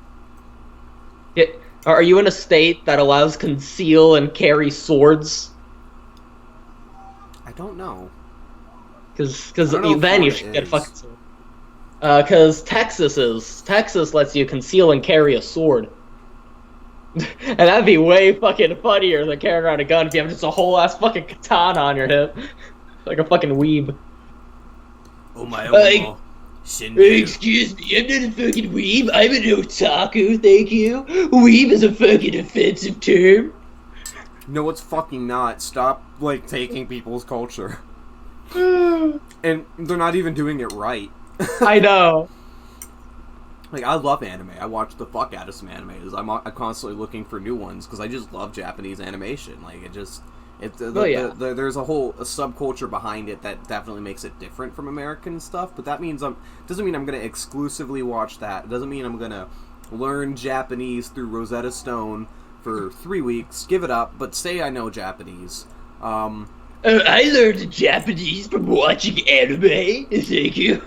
Speaker 2: Are you in a state that allows conceal and carry swords?
Speaker 1: I don't know.
Speaker 2: Because
Speaker 1: know if
Speaker 2: then you
Speaker 1: Florida
Speaker 2: should get a
Speaker 1: is.
Speaker 2: fucking sword. Because Texas lets you conceal and carry a sword. And that'd be way fucking funnier than carrying around a gun if you have just a whole ass fucking katana on your hip. Like a fucking weeb.
Speaker 1: Oh my
Speaker 2: Excuse me, I'm not a fucking weeb. I'm an otaku, thank you. Weeb is a fucking offensive term.
Speaker 1: No, it's fucking not. Stop, like, taking people's culture. And they're not even doing it right.
Speaker 2: I know.
Speaker 1: Like, I love anime. I watch the fuck out of some animes. I'm constantly looking for new ones because I just love Japanese animation. Like, there's a whole subculture behind it that definitely makes it different from American stuff. But that means doesn't mean I'm gonna exclusively watch that. It doesn't mean I'm gonna learn Japanese through Rosetta Stone for 3 weeks, give it up, but say I know Japanese.
Speaker 2: I learned Japanese from watching anime, thank you.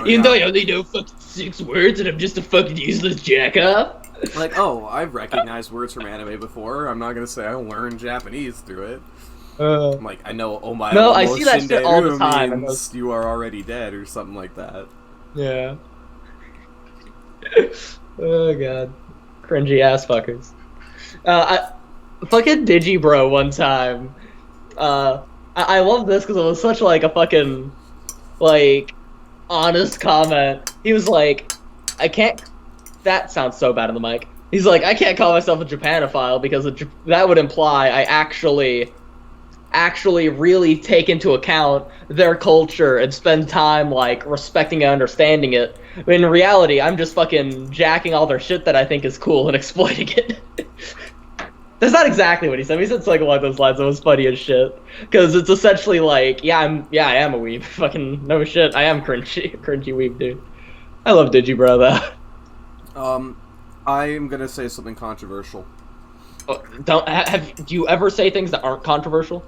Speaker 2: Even though I only know fucking 6 words and I'm just a fucking useless jack-off.
Speaker 1: Like, I've recognized words from anime before. I'm not gonna say I learned Japanese through it. I'm like, I know, oh my.
Speaker 2: No, I see that shit all the time.
Speaker 1: Means you are already dead or something like that.
Speaker 2: Yeah. Oh god. Cringy ass fuckers. I fucking Digibro one time. I love this because it was such like a fucking like honest comment. He was like, I can't. That sounds so bad on the mic. He's like, I can't call myself a Japanophile because that would imply I actually really take into account their culture and spend time like respecting and understanding it. But in reality, I'm just fucking jacking all their shit that I think is cool and exploiting it. That's not exactly what he said. He said something along those lines. It was funny as shit. Because it's essentially like, I am a weeb. Fucking no shit. I am cringy weeb, dude. I love Digibro though.
Speaker 1: I am gonna say something controversial.
Speaker 2: Do you ever say things that aren't controversial?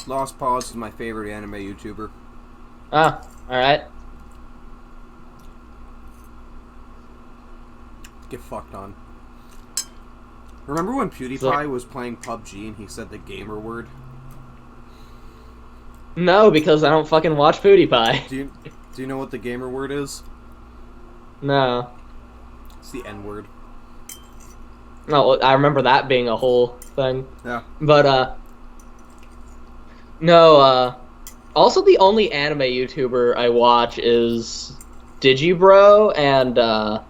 Speaker 1: Lost Pause is my favorite anime YouTuber.
Speaker 2: Ah, alright.
Speaker 1: Get fucked on. Remember when PewDiePie was playing PUBG and he said the gamer word?
Speaker 2: No, because I don't fucking watch PewDiePie.
Speaker 1: Do you know what the gamer word is?
Speaker 2: No.
Speaker 1: It's the N word.
Speaker 2: No, I remember that being a whole thing.
Speaker 1: Yeah.
Speaker 2: But, no, also the only anime YouTuber I watch is Digibro and,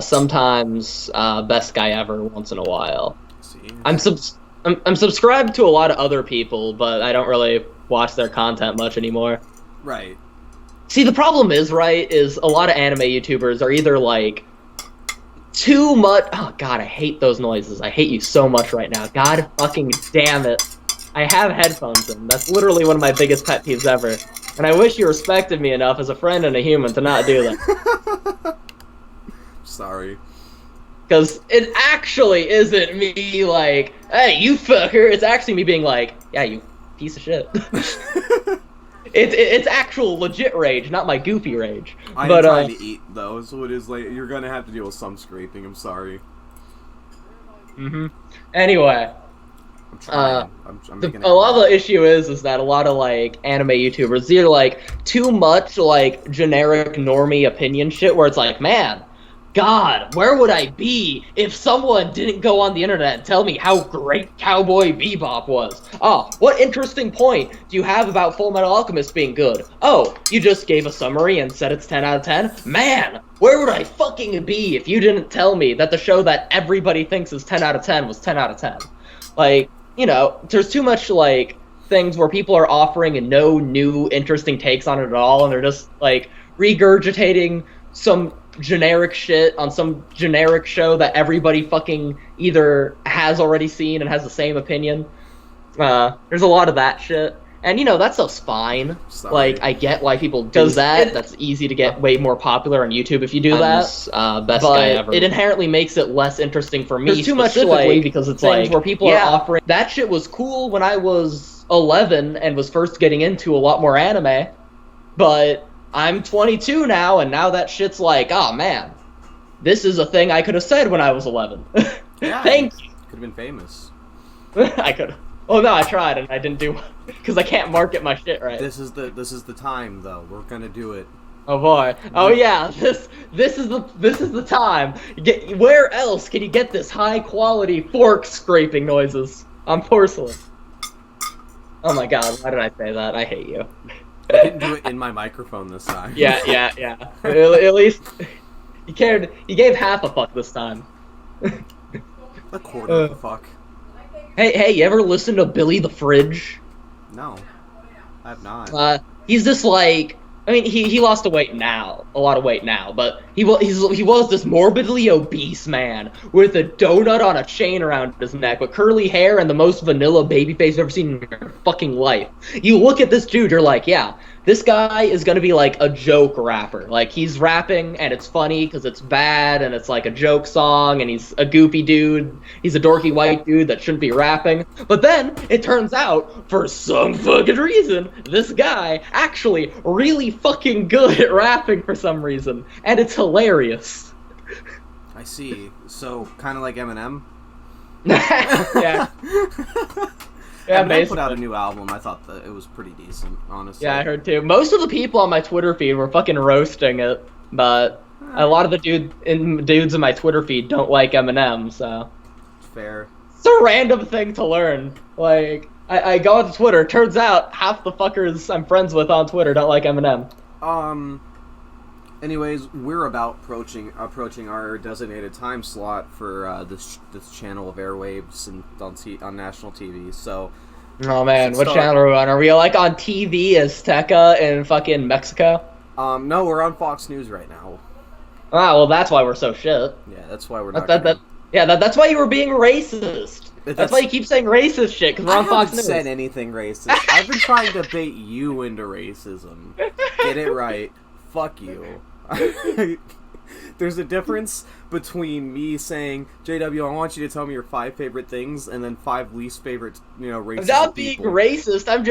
Speaker 2: sometimes, Best Guy Ever once in a while.
Speaker 1: See?
Speaker 2: I'm subscribed to a lot of other people, but I don't really watch their content much anymore.
Speaker 1: Right.
Speaker 2: See, the problem is, right, is a lot of anime YouTubers are either, like, too much... Oh, God, I hate those noises. I hate you so much right now. God fucking damn it. I have headphones in. That's literally one of my biggest pet peeves ever. And I wish you respected me enough as a friend and a human to not do that.
Speaker 1: Sorry. Because
Speaker 2: it actually isn't me, like, hey, you fucker. It's actually me being like, yeah, you piece of shit. It's actual legit rage, not my goofy rage.
Speaker 1: I'm trying to eat though, so it is like you're gonna have to deal with some scraping. I'm sorry.
Speaker 2: Anyway,
Speaker 1: I'm trying. I'm making
Speaker 2: a lot of the issue is that a lot of like anime YouTubers, they're like too much like generic normie opinion shit, where it's like, man, God, where would I be if someone didn't go on the internet and tell me how great Cowboy Bebop was? Oh, what interesting point do you have about Full Metal Alchemist being good? Oh, you just gave a summary and said it's 10 out of 10? Man, where would I fucking be if you didn't tell me that the show that everybody thinks is 10 out of 10 was 10 out of 10? Like, you know, there's too much, like, things where people are offering no new interesting takes on it at all, and they're just, like, regurgitating some generic shit on some generic show that everybody fucking either has already seen and has the same opinion. There's a lot of that shit. And, you know, that stuff's fine.
Speaker 1: Sorry.
Speaker 2: Like, I get why people do that. That's easy to get way more popular on YouTube if you do that.
Speaker 3: Best guy ever.
Speaker 2: It inherently makes it less interesting for me.
Speaker 3: There's too much,
Speaker 2: like,
Speaker 3: because it's
Speaker 2: things
Speaker 3: like,
Speaker 2: where people are offering... That shit was cool when I was 11 and was first getting into a lot more anime. But I'm 22 now, and now that shit's like, oh man, this is a thing I could have said when I was 11.
Speaker 1: Yeah,
Speaker 2: Thank you.
Speaker 1: Could have been famous.
Speaker 2: I could. Oh no, I tried and I didn't do because I can't market my shit right.
Speaker 1: This is the time though. We're gonna do it.
Speaker 2: Oh boy. Oh yeah. This is the time. Where else can you get this high quality fork scraping noises on porcelain? Oh my God. Why did I say that? I hate you.
Speaker 1: I didn't do it in my microphone this time.
Speaker 2: Yeah. At least you cared. You gave half a fuck this time.
Speaker 1: A quarter of a fuck.
Speaker 2: Hey, you ever listen to Billy the Fridge?
Speaker 1: No, I have not.
Speaker 2: He's this like, I mean, he lost a lot of weight now, but he was this morbidly obese man with a donut on a chain around his neck, with curly hair and the most vanilla baby face you've ever seen in your fucking life. You look at this dude, you're like, yeah, this guy is gonna be like a joke rapper. Like, he's rapping and it's funny because it's bad and it's like a joke song and he's a goofy dude. He's a dorky white dude that shouldn't be rapping. But then it turns out, for some fucking reason, this guy actually really fucking good at rapping for some reason, and it's hilarious.
Speaker 1: I see. So kind of like Eminem.
Speaker 2: Yeah. Yeah,
Speaker 1: Eminem put out a new album. I thought that it was pretty decent, honestly.
Speaker 2: Yeah, I heard too. Most of the people on my Twitter feed were fucking roasting it, but a lot of the dudes in my Twitter feed don't like Eminem, so.
Speaker 1: Fair.
Speaker 2: It's a random thing to learn. Like, I go on Twitter, turns out half the fuckers I'm friends with on Twitter don't like Eminem.
Speaker 1: Anyways, we're about approaching our designated time slot for this channel of airwaves and on national TV. So,
Speaker 2: oh man, what channel are we on? Are we like on TV Azteca in fucking Mexico?
Speaker 1: No, we're on Fox News right now.
Speaker 2: Ah, well, that's why we're so shit.
Speaker 1: Yeah, that's why we're not.
Speaker 2: That's why you were being racist. That's why you keep saying racist shit, because we're on Fox News.
Speaker 1: I haven't said anything racist. I've been trying to bait you into racism. Get it right. Fuck you. There's a difference between me saying, JW, I want you to tell me your 5 favorite things, and then 5 least favorite, racist
Speaker 2: I'm not being racist, I'm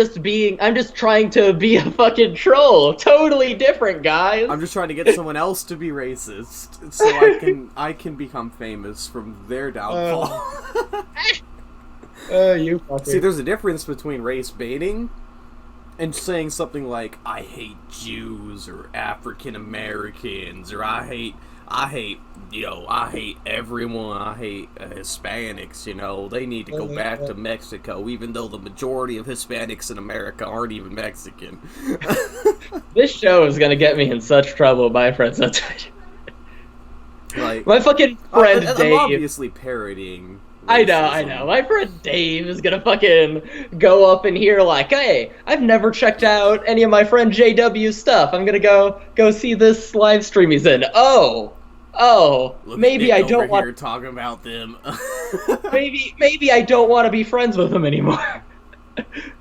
Speaker 2: just trying to be a fucking troll. Totally different, guys.
Speaker 1: I'm just trying to get someone else to be racist, so I can become famous from their downfall.
Speaker 2: You fucker.
Speaker 1: See, there's a difference between race baiting and saying something like, I hate Jews, or African Americans, or I hate everyone, I hate Hispanics, they need to go back to Mexico, even though the majority of Hispanics in America aren't even Mexican.
Speaker 2: This show is gonna get me in such trouble, my friends on Twitter.
Speaker 1: Like,
Speaker 2: my fucking friend Dave.
Speaker 1: I'm obviously parodying
Speaker 2: I know. My friend Dave is gonna fucking go up in here like, hey, I've never checked out any of my friend JW's stuff. I'm gonna go see this live stream he's in.
Speaker 1: Look
Speaker 2: Maybe
Speaker 1: at
Speaker 2: I
Speaker 1: Nick
Speaker 2: don't
Speaker 1: over
Speaker 2: want.
Speaker 1: here talking about them.
Speaker 2: Maybe I don't want to be friends with him anymore.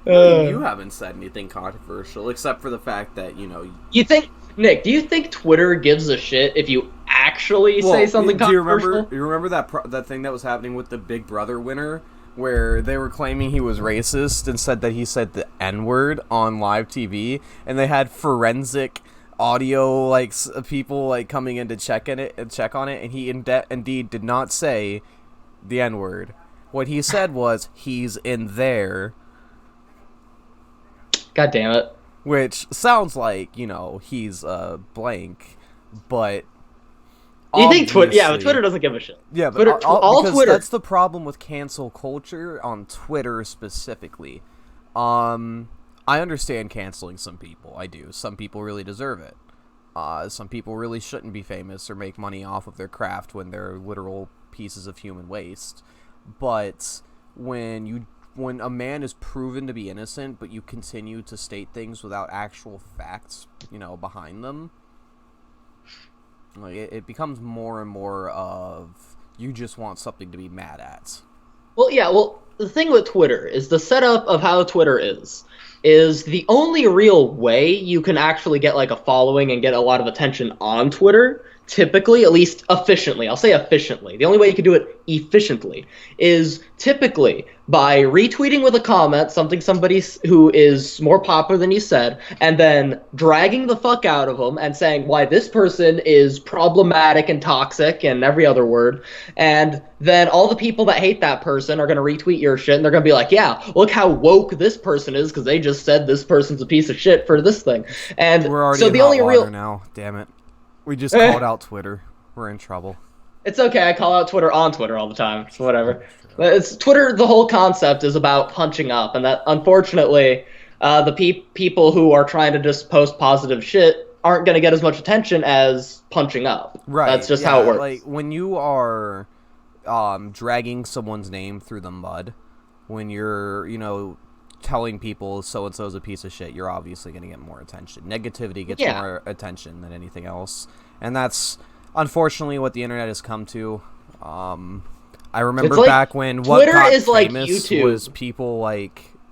Speaker 1: You haven't said anything controversial except for the fact that
Speaker 2: You think, Nick? Do you think Twitter gives a shit if you actually say something controversial?
Speaker 1: Do you remember that thing that was happening with the Big Brother winner, where they were claiming he was racist and said that he said the N-word on live TV, and they had forensic audio people coming in to check on it, and he indeed did not say the N-word. What he said was, he's in there.
Speaker 2: God damn it.
Speaker 1: Which sounds like, he's blank, but
Speaker 2: you think Twitter? Yeah, but Twitter doesn't give a shit.
Speaker 1: Yeah, but
Speaker 2: Twitter, all Twitter.
Speaker 1: That's the problem with cancel culture on Twitter specifically. I understand canceling some people. I do. Some people really deserve it. Some people really shouldn't be famous or make money off of their craft when they're literal pieces of human waste. But when a man is proven to be innocent, but you continue to state things without actual facts, behind them, it becomes more and more of you just want something to be mad at.
Speaker 2: Well, yeah. Well, the thing with Twitter is the setup of how Twitter is the only real way you can actually get a following and get a lot of attention on Twitter. Typically, at least efficiently, I'll say efficiently. The only way you can do it efficiently is typically by retweeting with a comment somebody who is more popular than you said, and then dragging the fuck out of them and saying why this person is problematic and toxic and every other word. And then all the people that hate that person are going to retweet your shit, and they're going to be like, yeah, look how woke this person is because they just said this person's a piece of shit for this thing. And
Speaker 1: we're already
Speaker 2: so the only real
Speaker 1: now, damn it. We just called out Twitter. We're in trouble.
Speaker 2: It's okay. I call out Twitter on Twitter all the time. So whatever. It's Twitter. The whole concept is about punching up, and that unfortunately, the people who are trying to just post positive shit aren't going to get as much attention as punching up.
Speaker 1: Right.
Speaker 2: That's just how it works.
Speaker 1: Like when you are dragging someone's name through the mud, when you're telling people so-and-so's a piece of shit, you're obviously going to get more attention. Negativity gets more attention than anything else. And that's, unfortunately, what the internet has come to. I remember back when
Speaker 2: Twitter
Speaker 1: what got
Speaker 2: is
Speaker 1: famous
Speaker 2: YouTube.
Speaker 1: Was people,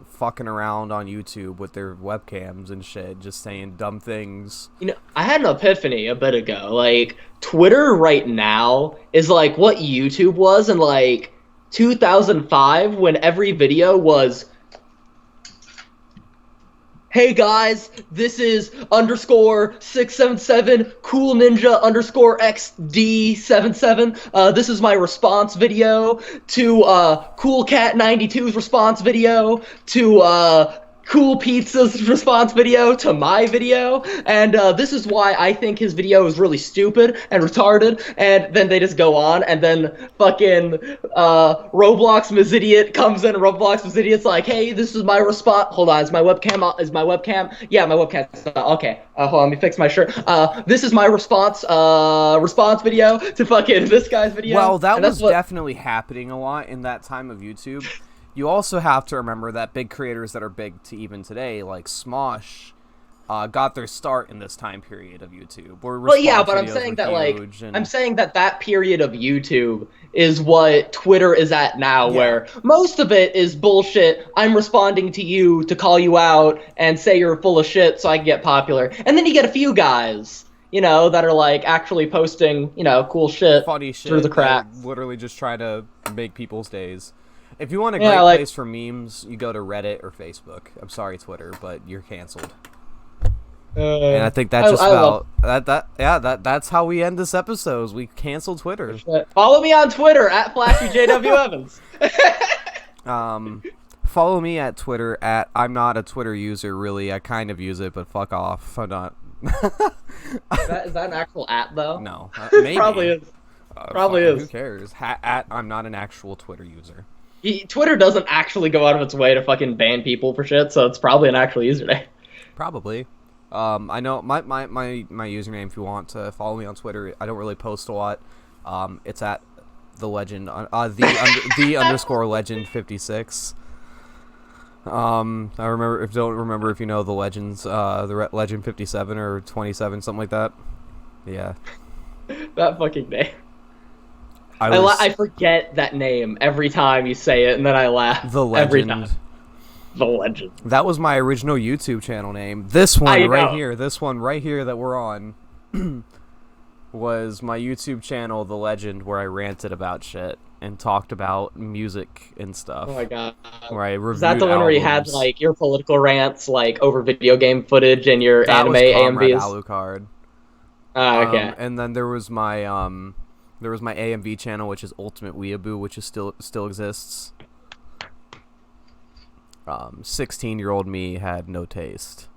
Speaker 1: fucking around on YouTube with their webcams and shit, just saying dumb things.
Speaker 2: I had an epiphany a bit ago. Twitter right now is what YouTube was in, 2005 when every video was, hey guys, this is _677 cool ninja _XD77. This is my response video to Cool Cat 92's response video to Cool Pizza's response video to my video, and this is why I think his video is really stupid and retarded. And then they just go on, and then fucking Roblox Mizidiot comes in, and Roblox Mizidiot's like, hey, this is my response. Hold on, is my webcam on? Is my webcam? Yeah, my webcam's on. Okay, hold on, let me fix my shirt. This is my response video to fucking this guy's video.
Speaker 1: Well, that was definitely happening a lot in that time of YouTube. You also have to remember that big creators that are big to even today, like Smosh, got their start in this time period of YouTube.
Speaker 2: Well, yeah, but I'm saying that I'm saying that period of YouTube is what Twitter is at now, where most of it is bullshit. I'm responding to you to call you out and say you're full of shit so I can get popular, and then you get a few guys, that are actually posting, cool shit,
Speaker 1: funny shit
Speaker 2: through the cracks.
Speaker 1: Literally just try to make people's days. If you want a great place for memes, you go to Reddit or Facebook. I'm sorry, Twitter, but you're canceled. And I think that's that's how we end this episode. We cancel Twitter.
Speaker 2: Follow me on Twitter at FlashyJWEvans.
Speaker 1: Follow me at Twitter at I'm not a Twitter user. Really, I kind of use it, but fuck off. I'm not.
Speaker 2: Is that an actual app though?
Speaker 1: No, maybe.
Speaker 2: Probably is. Probably is.
Speaker 1: Who cares? At I'm not an actual Twitter user.
Speaker 2: Twitter doesn't actually go out of its way to fucking ban people for shit, so it's probably an actual username.
Speaker 1: Probably. I know my username, if you want to follow me on Twitter, I don't really post a lot. It's at the legend, the underscore legend 56. I don't remember if you know the legends, the legend 57 or 27, something like that. Yeah.
Speaker 2: That fucking name. I forget that name every time you say it, and then I laugh.
Speaker 1: The legend.
Speaker 2: Every time. The legend.
Speaker 1: That was my original YouTube channel name. This one right here that we're on, was my YouTube channel, The Legend, where I ranted about shit and talked about music and stuff.
Speaker 2: Oh my god.
Speaker 1: Where I reviewed
Speaker 2: Is that the one where you had like your political rants like over video game footage and your anime AMVs?
Speaker 1: Alucard.
Speaker 2: Okay.
Speaker 1: And then there was my AMV channel, which is Ultimate Weeaboo, which is still exists. 16-year-old me had no taste.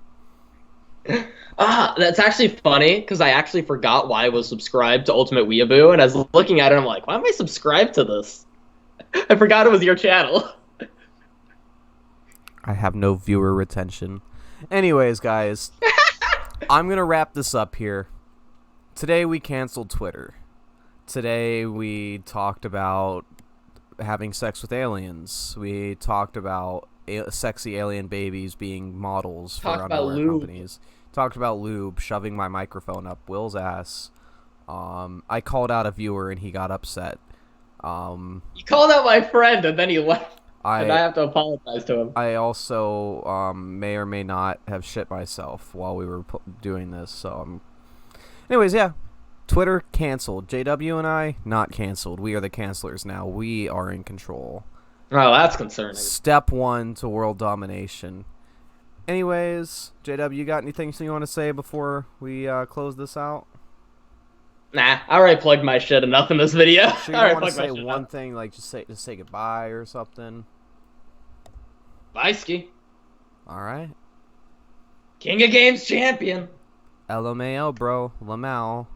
Speaker 2: That's actually funny, because I actually forgot why I was subscribed to Ultimate Weeaboo, and I was looking at it, and I'm like, why am I subscribed to this? I forgot it was your channel.
Speaker 1: I have no viewer retention. Anyways, guys, I'm going to wrap this up here. Today we canceled Twitter. Today we talked about having sex with aliens. We talked about sexy alien babies being models for underwear companies. Talked about lube, shoving my microphone up Will's ass. I called out a viewer and he got upset.
Speaker 2: You called out my friend and then he left. And I have to apologize to him.
Speaker 1: I also may or may not have shit myself while we were doing this. So, anyways, yeah. Twitter canceled. JW and I not canceled. We are the cancelers now. We are in control.
Speaker 2: Oh, that's concerning.
Speaker 1: Step 1 to world domination. Anyways, JW, you got anything you want to say before we close this out?
Speaker 2: Nah, I already plugged my shit enough in this video.
Speaker 1: Sure, you want to say one thing, like just say goodbye or something?
Speaker 2: Bye, Ski.
Speaker 1: All right.
Speaker 2: King of Games champion.
Speaker 1: LMAO, bro. Lamau.